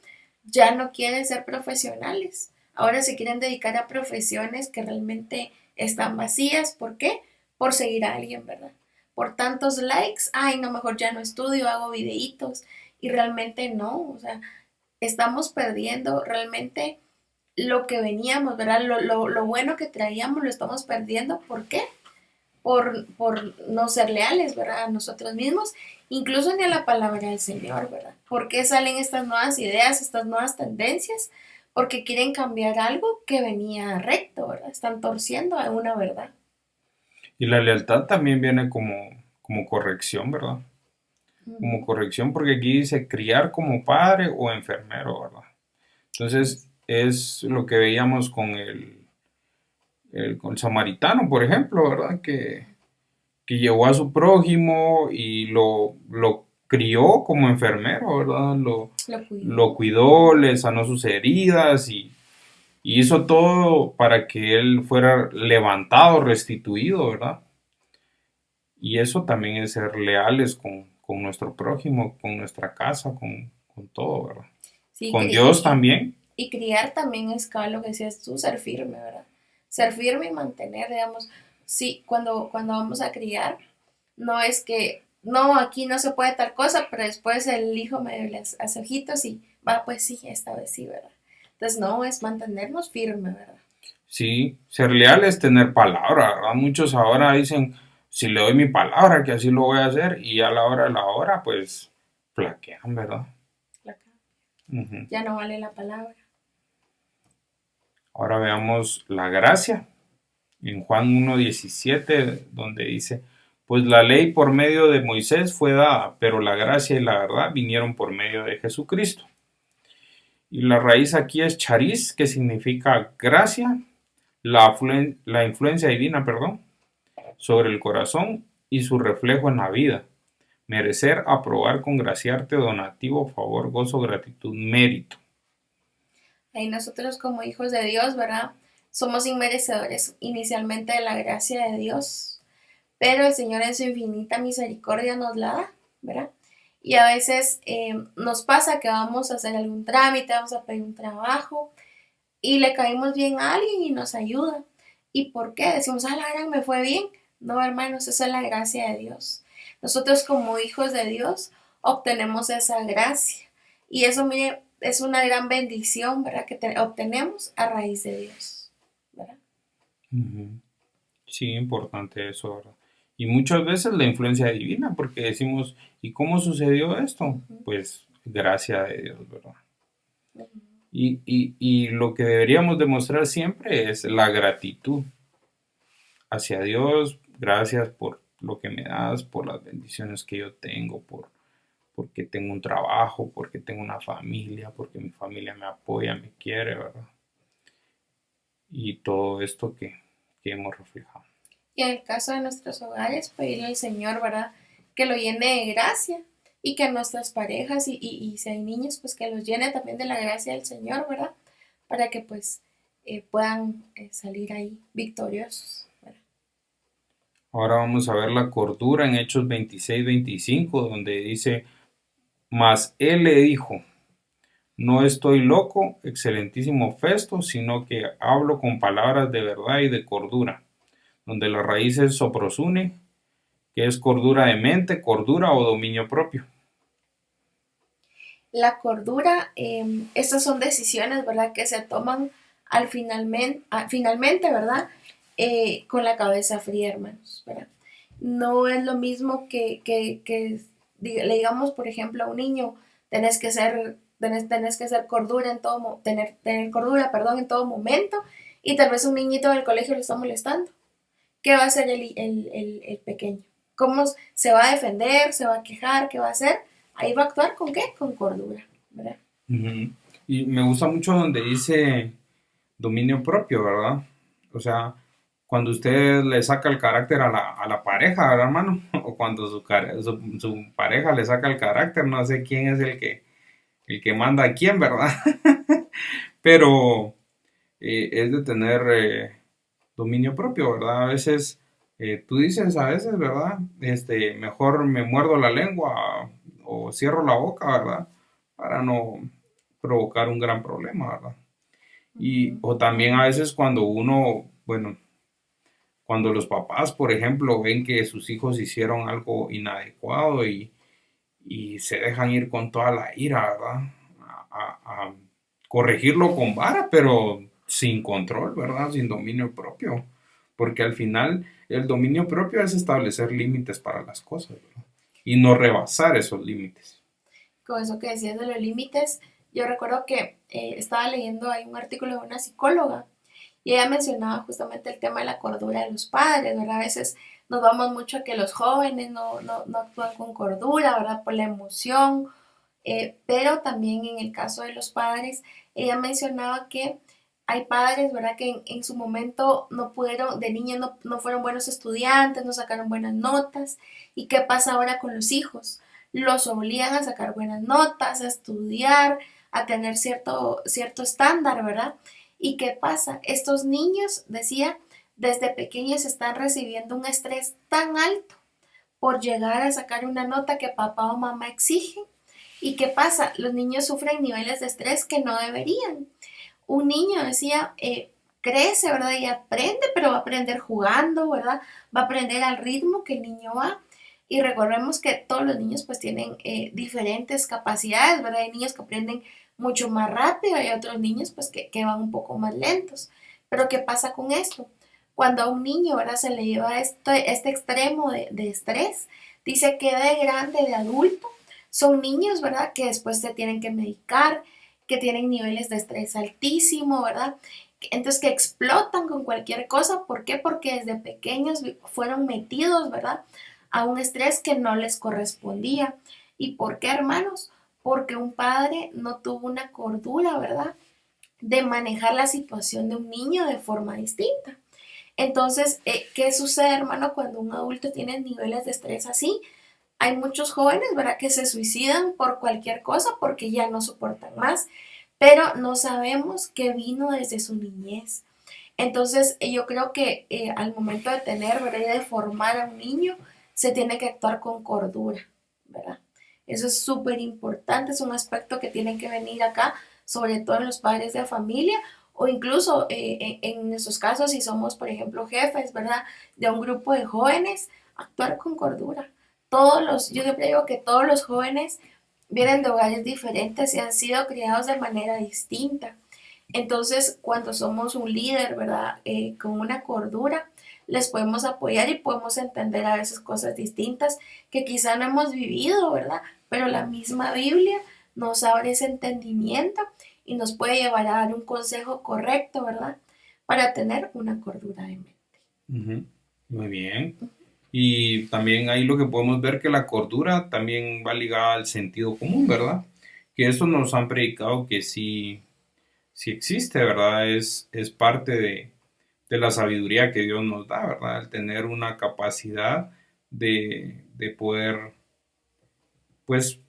ya no quieren ser profesionales. Ahora se quieren dedicar a profesiones que realmente están vacías. ¿Por qué? Por seguir a alguien, ¿verdad? Por tantos likes, ay, no, mejor ya no estudio, hago videitos. Y realmente no, o sea, estamos perdiendo realmente lo que veníamos, ¿verdad? Lo bueno que traíamos lo estamos perdiendo. ¿Por qué? Por no ser leales, ¿verdad? A nosotros mismos, incluso ni a la palabra del Señor, ¿verdad? ¿Por qué salen estas nuevas ideas, estas nuevas tendencias? Porque quieren cambiar algo que venía recto, ¿verdad? Están torciendo a una verdad. Y la lealtad también viene como corrección, ¿verdad? Como Ujú. corrección, porque aquí dice criar como padre o enfermero, ¿verdad? Entonces, es lo que veíamos con el samaritano, por ejemplo, ¿verdad? Que llevó a su prójimo y lo crió como enfermero, ¿verdad? Lo Lo cuidó. cuidó, le sanó sus heridas y hizo todo para que él fuera levantado, restituido, ¿verdad? Y eso también es ser leales con nuestro prójimo, con nuestra casa, con todo, ¿verdad? Sí, Con Dios también. y criar también es, claro, lo que decías tú, ser firme, ¿verdad? Ser firme y mantener, digamos, sí, cuando vamos a criar, no es que, no, aquí no se puede tal cosa, pero después el hijo medio le hace ojitos y va, pues sí, esta vez sí, ¿verdad? Entonces, no, es mantenernos firmes, ¿verdad? Sí, ser leal es tener palabra, ¿verdad? Muchos ahora dicen, si le doy mi palabra, que así lo voy a hacer, y a la hora de la hora, pues, flaquean, ¿verdad? Ujú. Ya no vale la palabra. Ahora veamos la gracia en Juan 1:17, donde dice, pues la ley por medio de Moisés fue dada, pero la gracia y la verdad vinieron por medio de Jesucristo. Y la raíz aquí es charis, que significa gracia, la influencia divina, perdón, sobre el corazón y su reflejo en la vida. Merecer, aprobar, congraciarte, donativo, favor, gozo, gratitud, mérito. Ahí nosotros como hijos de Dios, ¿verdad? Somos inmerecedores inicialmente de la gracia de Dios, pero el Señor en su infinita misericordia nos la da, ¿verdad? Y a veces nos pasa que vamos a hacer algún trámite, vamos a pedir un trabajo y le caímos bien a alguien y nos ayuda. ¿Y por qué? Decimos, ah, la gran me fue bien. No, hermanos, esa es la gracia de Dios. Nosotros como hijos de Dios obtenemos esa gracia. Y eso, mire, es una gran bendición, ¿verdad? Que obtenemos a raíz de Dios, ¿verdad? Ujú. Sí, importante eso, ¿verdad? Y muchas veces la influencia divina, porque decimos, ¿y cómo sucedió esto? Uh-huh. Pues gracia de Dios, ¿verdad? Uh-huh. Y lo que deberíamos demostrar siempre es la gratitud hacia Dios. Gracias por lo que me das, por las bendiciones que yo tengo, porque tengo un trabajo, porque tengo una familia, porque mi familia me apoya, me quiere, ¿verdad? Y todo esto que hemos reflejado. Y en el caso de nuestros hogares, pedirle al Señor, ¿verdad? Que lo llene de gracia y que nuestras parejas y si hay niños, pues que los llene también de la gracia del Señor, ¿verdad? Para que pues puedan salir ahí victoriosos, ¿verdad? Ahora vamos a ver la cordura en Hechos 26-25, donde dice, mas él le dijo, no estoy loco, excelentísimo Festo, sino que hablo con palabras de verdad y de cordura, donde la raíz es soprosune, que es cordura de mente, cordura o dominio propio. La cordura, estas son decisiones, ¿verdad? Que se toman finalmente, ¿verdad? Con la cabeza fría, hermanos, ¿verdad? No es lo mismo que le digamos, por ejemplo, a un niño, tenés que ser cordura en todo, tener cordura, perdón, en todo momento, y tal vez un niñito del colegio lo está molestando. ¿Qué va a hacer el pequeño? ¿Cómo se va a defender? ¿Se va a quejar? ¿Qué va a hacer? Ahí va a actuar con qué? Con cordura, ¿verdad? Ujú. Y me gusta mucho donde dice dominio propio, ¿verdad? O sea, cuando usted le saca el carácter a la pareja, ¿verdad, hermano? O cuando su pareja le saca el carácter, no sé quién es el que manda a quién, ¿verdad? Pero es de tener dominio propio, ¿verdad? A veces Tú dices a veces, ¿verdad? Mejor me muerdo la lengua o cierro la boca, ¿verdad? Para no provocar un gran problema, ¿verdad? Y, Ujú. o también a veces cuando uno, bueno, cuando los papás, por ejemplo, ven que sus hijos hicieron algo inadecuado y se dejan ir con toda la ira, ¿verdad? A corregirlo con vara, pero sin control, ¿verdad? Sin dominio propio. Porque al final el dominio propio es establecer límites para las cosas, ¿verdad? Y no rebasar esos límites. Con eso que decías de los límites, yo recuerdo que estaba leyendo ahí un artículo de una psicóloga y ella mencionaba justamente el tema de la cordura de los padres, ¿verdad? A veces nos vamos mucho a que los jóvenes no actúan con cordura, ¿verdad? Por la emoción, pero también en el caso de los padres, ella mencionaba que hay padres, ¿verdad? Que en su momento no pudieron, de niños no fueron buenos estudiantes, no sacaron buenas notas. ¿Y qué pasa ahora con los hijos? Los obligan a sacar buenas notas, a estudiar, a tener cierto estándar, ¿verdad? ¿Y qué pasa? Estos niños, decía, desde pequeños están recibiendo un estrés tan alto por llegar a sacar una nota que papá o mamá exigen. ¿Y qué pasa? Los niños sufren niveles de estrés que no deberían. Un niño, decía, crece, ¿verdad? Y aprende, pero va a aprender jugando, ¿verdad? Va a aprender al ritmo que el niño va. Y recordemos que todos los niños pues tienen diferentes capacidades, ¿verdad? Hay niños que aprenden mucho más rápido y otros niños pues que van un poco más lentos. Pero ¿qué pasa con esto? Cuando a un niño, ¿verdad? Se le lleva este extremo de estrés, dice que de grande, de adulto, son niños, ¿verdad? Que después se tienen que medicar, que tienen niveles de estrés altísimo, ¿verdad? Entonces que explotan con cualquier cosa. ¿Por qué? Porque desde pequeños fueron metidos, ¿verdad? A un estrés que no les correspondía. ¿Y por qué, hermanos? Porque un padre no tuvo una cordura, ¿verdad? De manejar la situación de un niño de forma distinta. Entonces, ¿qué sucede, hermano, cuando un adulto tiene niveles de estrés así? Hay muchos jóvenes, ¿verdad?, que se suicidan por cualquier cosa porque ya no soportan más, pero no sabemos qué vino desde su niñez. Entonces, yo creo que al momento de tener, ¿verdad?, y de formar a un niño, se tiene que actuar con cordura, ¿verdad? Eso es súper importante, es un aspecto que tiene que venir acá, sobre todo en los padres de familia, o incluso en nuestros casos, si somos, por ejemplo, jefes, ¿verdad?, de un grupo de jóvenes, actuar con cordura. Yo siempre digo que todos los jóvenes vienen de hogares diferentes y han sido criados de manera distinta. Entonces, cuando somos un líder, ¿verdad? Con una cordura, les podemos apoyar y podemos entender a veces cosas distintas que quizá no hemos vivido, ¿verdad? Pero la misma Biblia nos abre ese entendimiento y nos puede llevar a dar un consejo correcto, ¿verdad? Para tener una cordura de mente. Ujú. Muy bien. Y también ahí lo que podemos ver que la cordura también va ligada al sentido común, ¿verdad? Que eso nos han predicado que sí existe, ¿verdad? Es parte de la sabiduría que Dios nos da, ¿verdad? El tener una capacidad de poder, pues,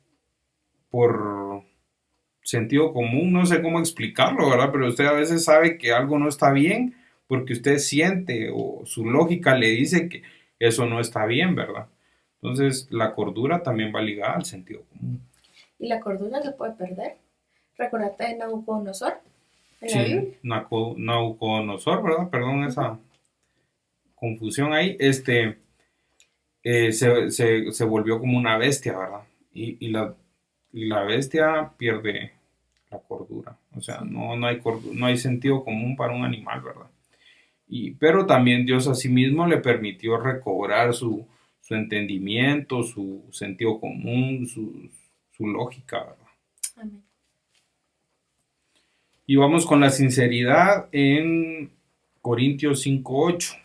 por sentido común, no sé cómo explicarlo, ¿verdad? Pero usted a veces sabe que algo no está bien porque usted siente o su lógica le dice que eso no está bien, ¿verdad? Entonces, la cordura también va ligada al sentido común. Y la cordura se puede perder. Recordate de Nabucodonosor en la Sí, Biblia. Nabucodonosor, ¿verdad? Perdón Ujú. esa confusión ahí. Se volvió como una bestia, ¿verdad? Y la bestia pierde la cordura. O sea, Sí. no hay sentido común para un animal, ¿verdad? Pero también Dios a sí mismo le permitió recobrar su entendimiento, su sentido común, su lógica, ¿verdad? Amén. Y vamos con la sinceridad en Corintios 5:8.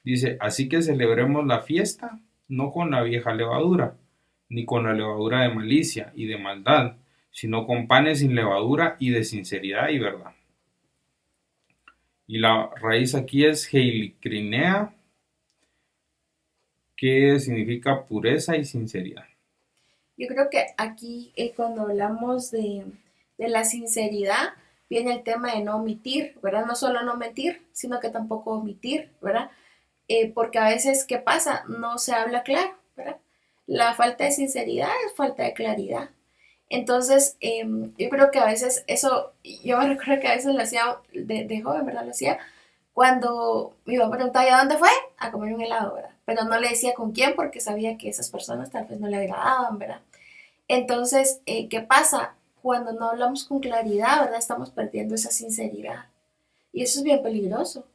Dice, así que celebremos la fiesta, no con la vieja levadura, ni con la levadura de malicia y de maldad, sino con panes sin levadura y de sinceridad y verdad. Y la raíz aquí es heilicrinea, que significa pureza y sinceridad. Yo creo que aquí cuando hablamos de la sinceridad, viene el tema de no omitir, ¿verdad? No solo no mentir, sino que tampoco omitir, ¿verdad? porque a veces, ¿qué pasa? No se habla claro, ¿verdad? La falta de sinceridad es falta de claridad. Entonces, yo creo que a veces eso, yo me recuerdo que a veces lo hacía de joven, ¿verdad? Lo hacía cuando mi papá preguntaba, ¿y a dónde fue? A comer un helado, ¿verdad? Pero no le decía con quién porque sabía que esas personas tal vez no le agradaban, ¿verdad? Entonces, ¿qué pasa? Cuando no hablamos con claridad, ¿verdad? Estamos perdiendo esa sinceridad. Y eso es bien peligroso.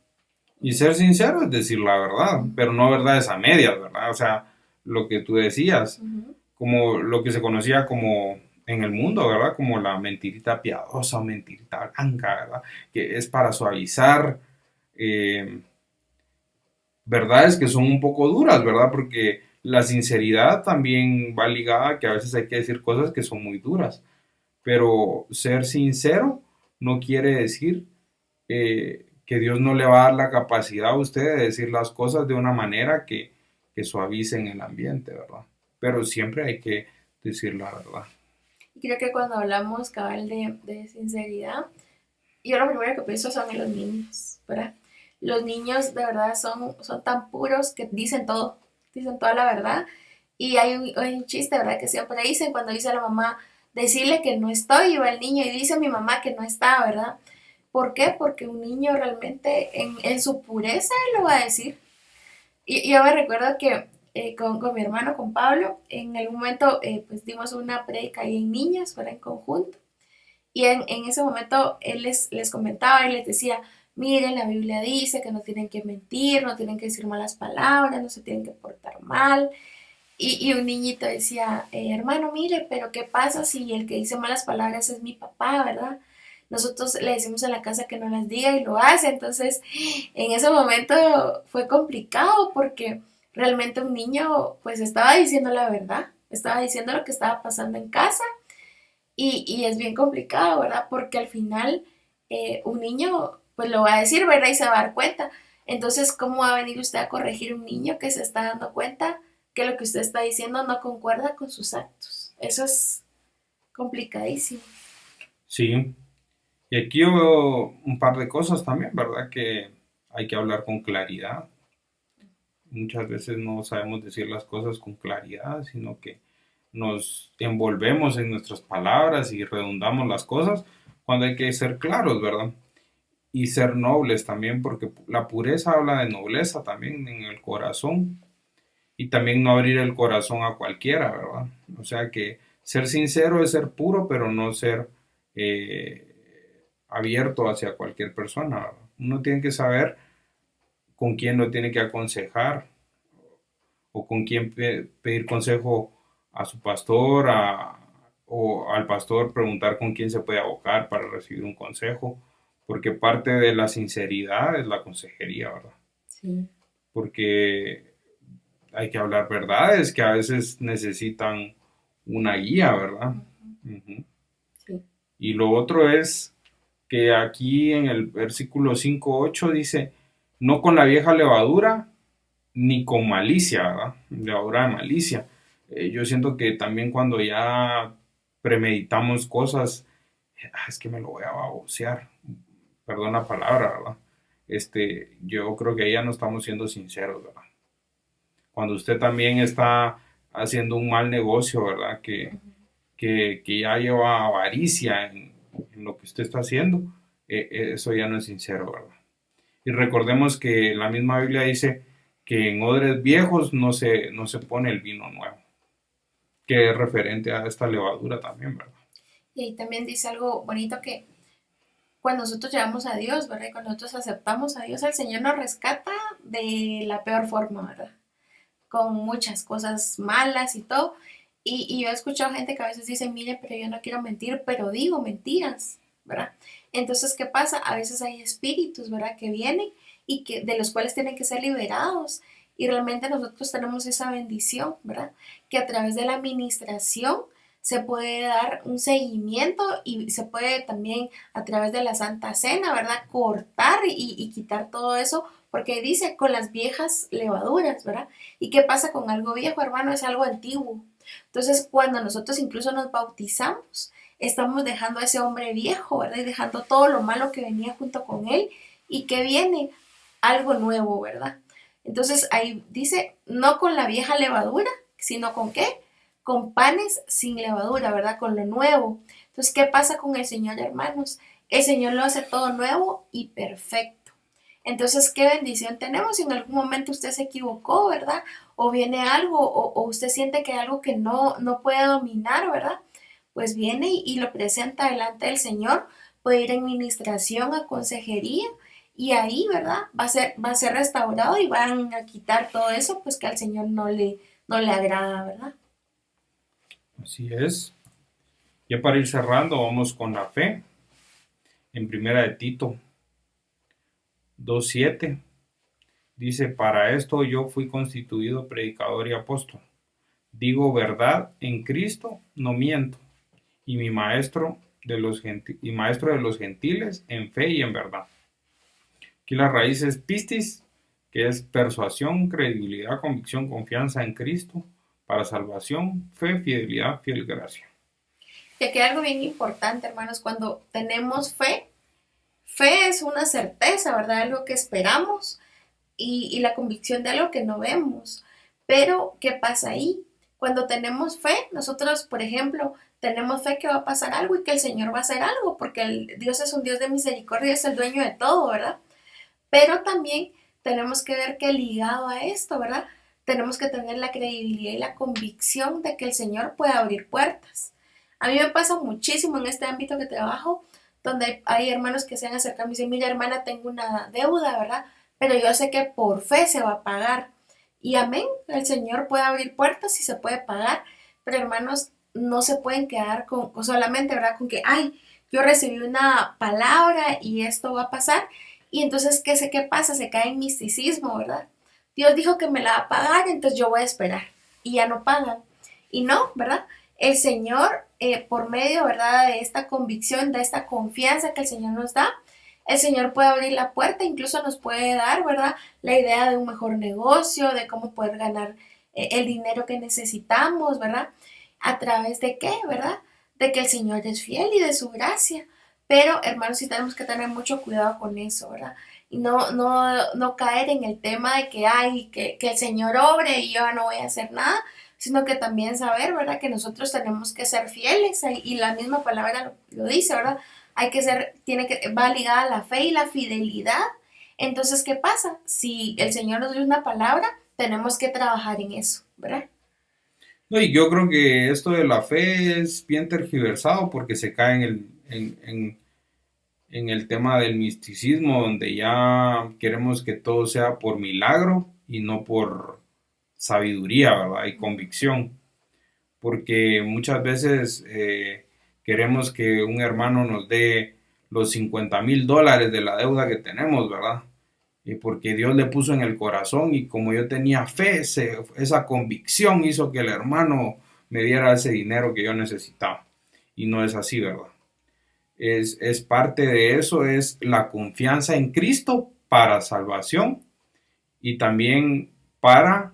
Y ser sincero es decir la verdad, pero no verdades a medias, ¿verdad? O sea, lo que tú decías, Ujú. como lo que se conocía como en el mundo, ¿verdad? Como la mentirita piadosa o mentirita blanca, ¿verdad? Que es para suavizar eh, verdades que son un poco duras, ¿verdad? Porque la sinceridad también va ligada a que a veces hay que decir cosas que son muy duras, pero ser sincero no quiere decir que Dios no le va a dar la capacidad a usted de decir las cosas de una manera que suavicen el ambiente, ¿verdad? Pero siempre hay que decir la verdad. Y creo que cuando hablamos, cabal, de sinceridad, yo lo primero que pienso son en los niños, ¿verdad? Los niños de verdad son tan puros que dicen toda la verdad. Y hay un chiste, ¿verdad? Que siempre dicen cuando dice a la mamá, decirle que no estoy, y va el niño y dice a mi mamá que no está, ¿verdad? ¿Por qué? Porque un niño realmente en su pureza él lo va a decir. Y yo me recuerdo que con mi hermano, con Pablo, en algún momento pues dimos una predica ahí en niñas, fuera en conjunto. Y en ese momento él les comentaba y les decía, miren, la Biblia dice que no tienen que mentir, no tienen que decir malas palabras, no se tienen que portar mal. Y un niñito decía, hermano, mire, pero ¿qué pasa si el que dice malas palabras es mi papá, ¿verdad? Nosotros le decimos en la casa que no las diga y lo hace. Entonces, en ese momento fue complicado porque realmente un niño pues estaba diciendo la verdad, estaba diciendo lo que estaba pasando en casa y es bien complicado, ¿verdad? Porque al final un niño pues lo va a decir, ¿verdad? Y se va a dar cuenta. Entonces, ¿cómo va a venir usted a corregir un niño que se está dando cuenta que lo que usted está diciendo no concuerda con sus actos? Eso es complicadísimo. Sí, y aquí yo veo un par de cosas también, ¿verdad? Que hay que hablar con claridad. Muchas veces no sabemos decir las cosas con claridad, sino que nos envolvemos en nuestras palabras y redundamos las cosas cuando hay que ser claros, ¿verdad? Y ser nobles también, porque la pureza habla de nobleza también en el corazón y también no abrir el corazón a cualquiera, ¿verdad? O sea que ser sincero es ser puro, pero no ser abierto hacia cualquier persona, ¿verdad? Uno tiene que saber con quién lo tiene que aconsejar o con quién pedir consejo a su pastor o al pastor preguntar con quién se puede abocar para recibir un consejo, porque parte de la sinceridad es la consejería, ¿verdad? Sí. Porque hay que hablar verdades que a veces necesitan una guía, ¿verdad? Ujú. Sí. Y lo otro es que aquí en el versículo 5:8 dice, no con la vieja levadura, ni con malicia, ¿verdad? Levadura de malicia. Yo siento que también cuando ya premeditamos cosas, es que me lo voy a babosear, perdón la palabra, ¿verdad? Yo creo que ahí ya no estamos siendo sinceros, ¿verdad? Cuando usted también está haciendo un mal negocio, ¿verdad? Que ya lleva avaricia en lo que usted está haciendo, eso ya no es sincero, ¿verdad? Y recordemos que la misma Biblia dice que en odres viejos no se pone el vino nuevo, que es referente a esta levadura también, ¿verdad? Y ahí también dice algo bonito que cuando nosotros llegamos a Dios, ¿verdad? Y cuando nosotros aceptamos a Dios, el Señor nos rescata de la peor forma, ¿verdad? Con muchas cosas malas y todo. Y yo he escuchado gente que a veces dice, mire, pero yo no quiero mentir, pero digo mentiras, ¿verdad? Entonces, ¿qué pasa? A veces hay espíritus, ¿verdad? Que vienen y que, de los cuales tienen que ser liberados. Y realmente nosotros tenemos esa bendición, ¿verdad? Que a través de la administración se puede dar un seguimiento y se puede también a través de la Santa Cena, ¿verdad? Cortar y quitar todo eso, porque dice con las viejas levaduras, ¿verdad? ¿Y qué pasa con algo viejo, hermano? Es algo antiguo. Entonces, cuando nosotros incluso nos bautizamos, estamos dejando a ese hombre viejo, ¿verdad? Y dejando todo lo malo que venía junto con él y que viene algo nuevo, ¿verdad? Entonces ahí dice, no con la vieja levadura, sino con qué? Con panes sin levadura, ¿verdad? Con lo nuevo. Entonces, ¿qué pasa con el Señor, hermanos? El Señor lo hace todo nuevo y perfecto. Entonces, qué bendición tenemos si en algún momento usted se equivocó, ¿verdad? O viene algo, o usted siente que hay algo que no puede dominar, ¿verdad? Pues viene y lo presenta delante del Señor, puede ir en administración, a consejería, y ahí, ¿verdad? Va a ser restaurado y van a quitar todo eso, pues que al Señor no le agrada, ¿verdad? Así es. Ya para ir cerrando, vamos con la fe. En primera de Tito 2:7 dice, para esto yo fui constituido predicador y apóstol. Digo verdad en Cristo, no miento. Y mi maestro y maestro de los gentiles en fe y en verdad. Aquí la raíz es pistis, que es persuasión, credibilidad, convicción, confianza en Cristo, para salvación, fe, fidelidad, fiel gracia. Y aquí hay algo bien importante, hermanos, cuando tenemos fe, fe es una certeza, ¿verdad? Algo que esperamos y la convicción de algo que no vemos. Pero, ¿qué pasa ahí? Cuando tenemos fe, nosotros, por ejemplo, tenemos fe que va a pasar algo y que el Señor va a hacer algo, porque Dios es un Dios de misericordia, es el dueño de todo, ¿verdad? Pero también tenemos que ver que ligado a esto, ¿verdad? Tenemos que tener la credibilidad y la convicción de que el Señor puede abrir puertas. A mí me pasa muchísimo en este ámbito que trabajo, donde hay hermanos que se han acercado y me dicen, mira hermana, tengo una deuda, ¿verdad? Pero yo sé que por fe se va a pagar. Y amén, el Señor puede abrir puertas y se puede pagar, pero hermanos, no se pueden quedar con solamente, ¿verdad? Con que, ay, yo recibí una palabra y esto va a pasar. Y entonces, ¿qué pasa? Se cae en misticismo, ¿verdad? Dios dijo que me la va a pagar, entonces yo voy a esperar. Y ya no pagan. Y no, ¿verdad? El Señor, por medio, ¿verdad? De esta convicción, de esta confianza que el Señor nos da, el Señor puede abrir la puerta, incluso nos puede dar, ¿verdad? La idea de un mejor negocio, de cómo poder ganar el dinero que necesitamos, ¿verdad? ¿A través de qué, verdad? De que el Señor es fiel y de su gracia. Pero, hermanos, sí tenemos que tener mucho cuidado con eso, ¿verdad? Y no caer en el tema de que hay, que el Señor obre y yo no voy a hacer nada, sino que también saber, ¿verdad? Que nosotros tenemos que ser fieles y la misma palabra lo dice, ¿verdad? Hay que ser, va ligada a la fe y la fidelidad. Entonces, ¿qué pasa? Si el Señor nos dio una palabra, tenemos que trabajar en eso, ¿verdad? No, y yo creo que esto de la fe es bien tergiversado porque se cae en el tema del misticismo, donde ya queremos que todo sea por milagro y no por sabiduría, ¿verdad? Y convicción. Porque muchas veces queremos que un hermano nos dé los $50,000 de la deuda que tenemos, ¿verdad? Y porque Dios le puso en el corazón y como yo tenía fe, esa convicción hizo que el hermano me diera ese dinero que yo necesitaba. Y no es así, ¿verdad? Es parte de eso, es la confianza en Cristo para salvación y también para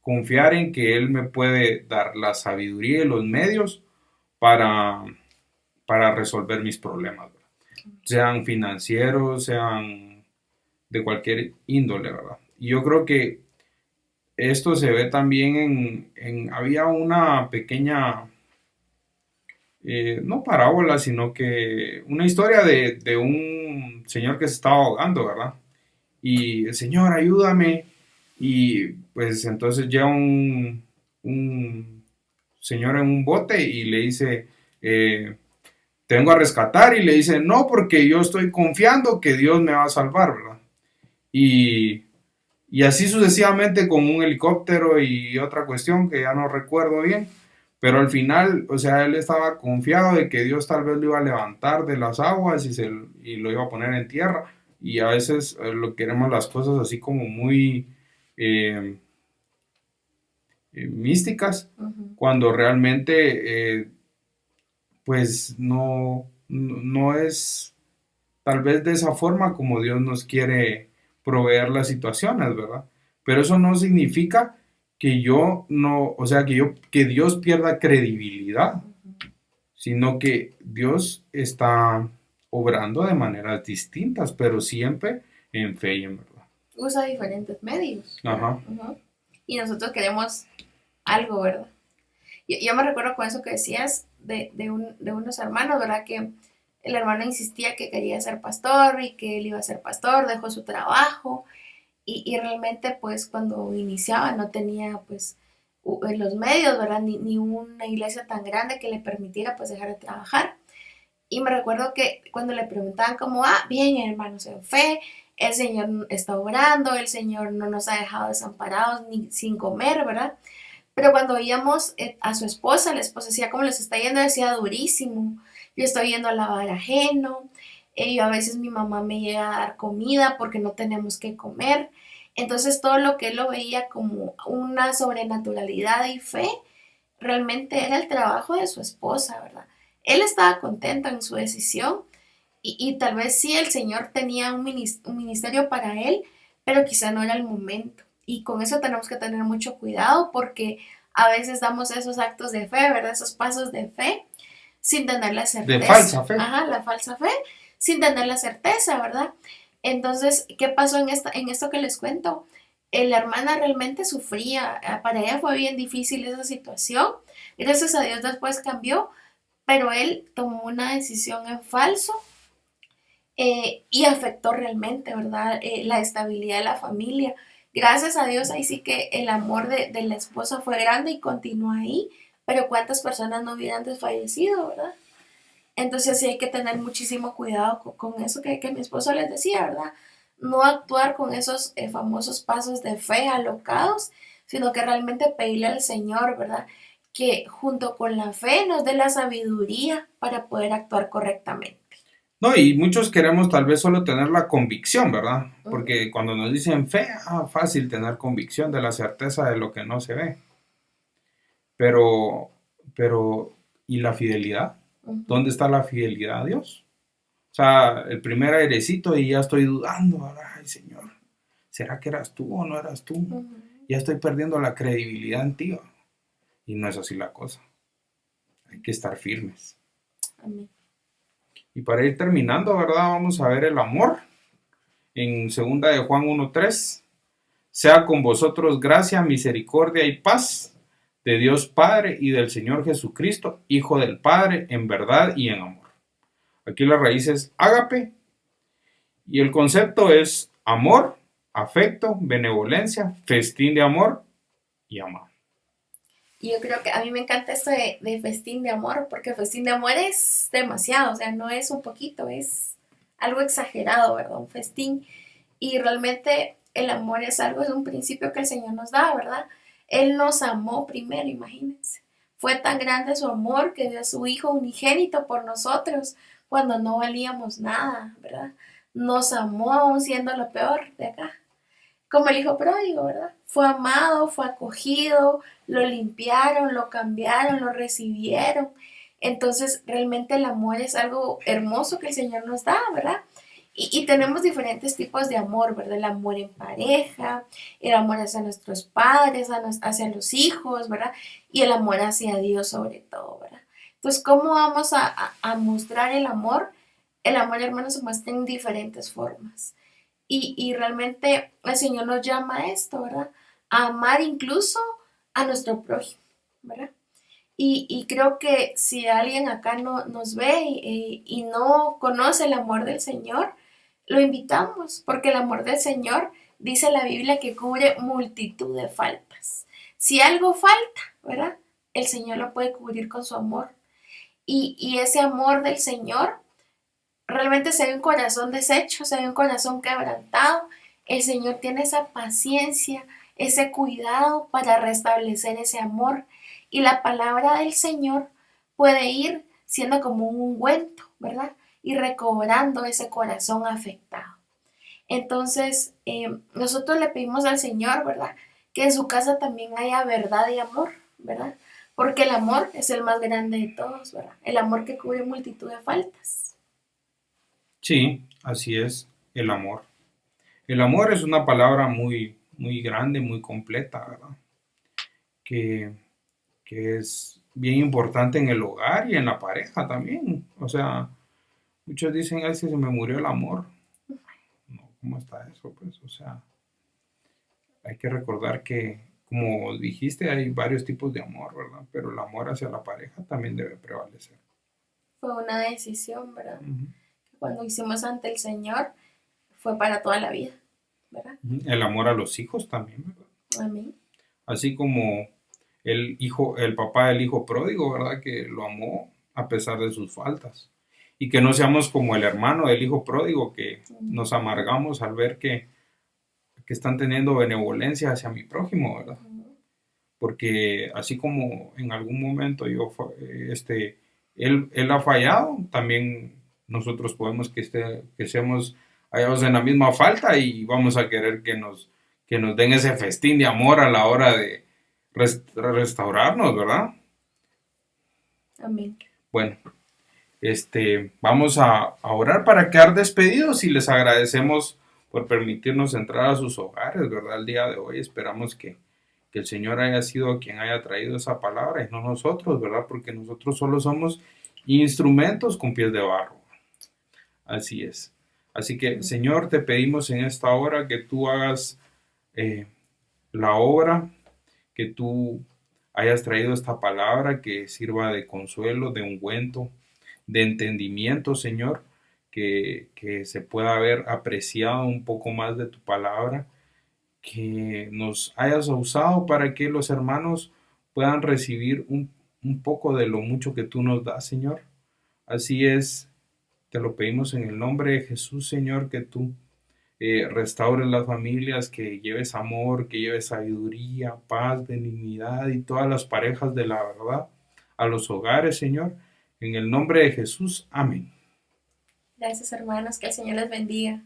confiar en que Él me puede dar la sabiduría y los medios para, para resolver mis problemas, ¿verdad? Sean financieros, sean de cualquier índole, ¿verdad? Y yo creo que esto se ve también había una pequeña, no parábola, sino que una historia de un señor que se estaba ahogando, ¿verdad? Y el señor, ayúdame. Y pues entonces llega un señor en un bote y le dice, te vengo a rescatar. Y le dice, no, porque yo estoy confiando que Dios me va a salvar, ¿verdad? Y, y así sucesivamente con un helicóptero y otra cuestión que ya no recuerdo bien. Pero al final, o sea, él estaba confiado de que Dios tal vez lo iba a levantar de las aguas y lo iba a poner en tierra. Y a veces lo queremos las cosas así como muy eh, místicas, Ujú. cuando realmente pues no es tal vez de esa forma como Dios nos quiere proveer las situaciones, ¿verdad? Pero eso no significa que yo no, o sea, que Dios pierda credibilidad, sino que Dios está obrando de maneras distintas, pero siempre en fe y en verdad. usa diferentes medios. Ajá. Ujú. Y nosotros queremos algo, ¿verdad? Yo me recuerdo con eso que decías de unos hermanos, ¿verdad? Que el hermano insistía que quería ser pastor y que él iba a ser pastor, dejó su trabajo y realmente pues cuando iniciaba no tenía pues los medios, ¿verdad? Ni una iglesia tan grande que le permitiera pues dejar de trabajar. Y me recuerdo que cuando le preguntaban como, bien hermanos en fe, el Señor está obrando, el Señor no nos ha dejado desamparados ni sin comer, ¿verdad? Pero cuando veíamos a su esposa, la esposa decía, ¿cómo les está yendo? Decía, durísimo. Yo estoy yendo a lavar ajeno. Yo a veces mi mamá me llega a dar comida porque no tenemos que comer. Entonces todo lo que él lo veía como una sobrenaturalidad y fe, realmente era el trabajo de su esposa, ¿verdad? Él estaba contento en su decisión y tal vez sí el Señor tenía un ministerio para él, pero quizá no era el momento. Y con eso tenemos que tener mucho cuidado porque a veces damos esos actos de fe, ¿verdad? Esos pasos de fe sin tener la De certeza. falsa fe. Ajá, la falsa fe, sin tener la certeza, ¿verdad? Entonces, ¿qué pasó en esto que les cuento? La hermana realmente sufría, para ella fue bien difícil esa situación. Gracias a Dios después cambió, pero él tomó una decisión en falso y afectó realmente, ¿verdad? La estabilidad de la familia. Gracias a Dios, ahí sí que el amor de la esposa fue grande y continúa ahí, pero cuántas personas no hubieran desfallecido, ¿verdad? Entonces sí hay que tener muchísimo cuidado con eso que mi esposo les decía, ¿verdad? No actuar con esos famosos pasos de fe alocados, sino que realmente pedirle al Señor, ¿verdad? Que junto con la fe nos dé la sabiduría para poder actuar correctamente. No, y muchos queremos tal vez solo tener la convicción, ¿verdad? Ujú, Porque cuando nos dicen fe, fácil tener convicción de la certeza de lo que no se ve. Pero, pero, ¿y la fidelidad? ujú, ¿Dónde está la fidelidad a Dios? O sea, el primer airecito y ya estoy dudando, ¿verdad? Ay, Señor, ¿será que eras tú o no eras tú? ujú. Ya estoy perdiendo la credibilidad en ti. ¿Va? Y no es así la cosa. Hay que estar firmes. Amén. Y para ir terminando, ¿verdad? Vamos a ver el amor en segunda de Juan 1:3. Sea con vosotros gracia, misericordia y paz de Dios Padre y del Señor Jesucristo, Hijo del Padre, en verdad y en amor. Aquí la raíz es ágape y el concepto es amor, afecto, benevolencia, festín de amor y amar. Y yo creo que a mí me encanta esto de festín de amor, porque festín de amor es demasiado, o sea, no es un poquito, es algo exagerado, ¿verdad? Un festín. Y realmente el amor es algo, es un principio que el Señor nos da, ¿verdad? Él nos amó primero, imagínense. Fue tan grande su amor que dio a su Hijo unigénito por nosotros cuando no valíamos nada, ¿verdad? Nos amó aún siendo lo peor de acá, como el hijo pródigo, ¿verdad? Fue amado, fue acogido, lo limpiaron, lo cambiaron, lo recibieron. Entonces, realmente el amor es algo hermoso que el Señor nos da, ¿verdad? Y tenemos diferentes tipos de amor, ¿verdad? El amor en pareja, el amor hacia nuestros padres, hacia los hijos, ¿verdad? Y el amor hacia Dios sobre todo, ¿verdad? Entonces, ¿cómo vamos a mostrar el amor? El amor, hermanos, se muestra en diferentes formas. Y realmente el Señor nos llama a esto, ¿verdad? A amar incluso a nuestro prójimo, ¿verdad? Y creo que si alguien acá no, nos ve y no conoce el amor del Señor, lo invitamos, porque el amor del Señor dice la Biblia que cubre multitud de faltas. Si algo falta, ¿verdad? El Señor lo puede cubrir con su amor. Y ese amor del Señor realmente se ve un corazón deshecho, se ve un corazón quebrantado. El Señor tiene esa paciencia, ese cuidado para restablecer ese amor. Y la palabra del Señor puede ir siendo como un ungüento, ¿verdad? Y recobrando ese corazón afectado. Entonces, nosotros le pedimos al Señor, ¿verdad? Que en su casa también haya verdad y amor, ¿verdad? Porque el amor es el más grande de todos, ¿verdad? El amor que cubre multitud de faltas. Sí, así es el amor. El amor es una palabra muy, muy grande, muy completa, ¿verdad? Que, que es bien importante en el hogar y en la pareja también. O sea, muchos dicen, ay, si se me murió el amor. No, ¿cómo está eso? Pues, o sea, hay que recordar que, como dijiste, hay varios tipos de amor, ¿verdad? Pero el amor hacia la pareja también debe prevalecer. Fue una decisión, ¿verdad? Ujú. Cuando hicimos ante el Señor, fue para toda la vida, ¿verdad? El amor a los hijos también, ¿verdad? Amén. Así como el papá del hijo pródigo, ¿verdad? Que lo amó a pesar de sus faltas. Y que no seamos como el hermano del hijo pródigo, que nos amargamos al ver que están teniendo benevolencia hacia mi prójimo, ¿verdad? Porque así como en algún momento él ha fallado, también nosotros podemos que seamos hallados en la misma falta y vamos a querer que nos den ese festín de amor a la hora de restaurarnos, ¿verdad? Amén. Bueno, vamos a orar para quedar despedidos y les agradecemos por permitirnos entrar a sus hogares, ¿verdad? El día de hoy esperamos que el Señor haya sido quien haya traído esa palabra y no nosotros, ¿verdad? Porque nosotros solo somos instrumentos con pies de barro. Así es. Así que, Señor, te pedimos en esta hora que tú hagas la obra, que tú hayas traído esta palabra que sirva de consuelo, de ungüento, de entendimiento, Señor, que se pueda haber apreciado un poco más de tu palabra, que nos hayas usado para que los hermanos puedan recibir un poco de lo mucho que tú nos das, Señor. Así es, te lo pedimos en el nombre de Jesús, Señor, que tú restaures las familias, que lleves amor, que lleves sabiduría, paz, benignidad y todas las parejas de la verdad a los hogares, Señor. En el nombre de Jesús, amén. Gracias, hermanos, que el Señor les bendiga.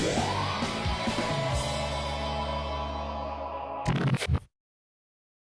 Yeah.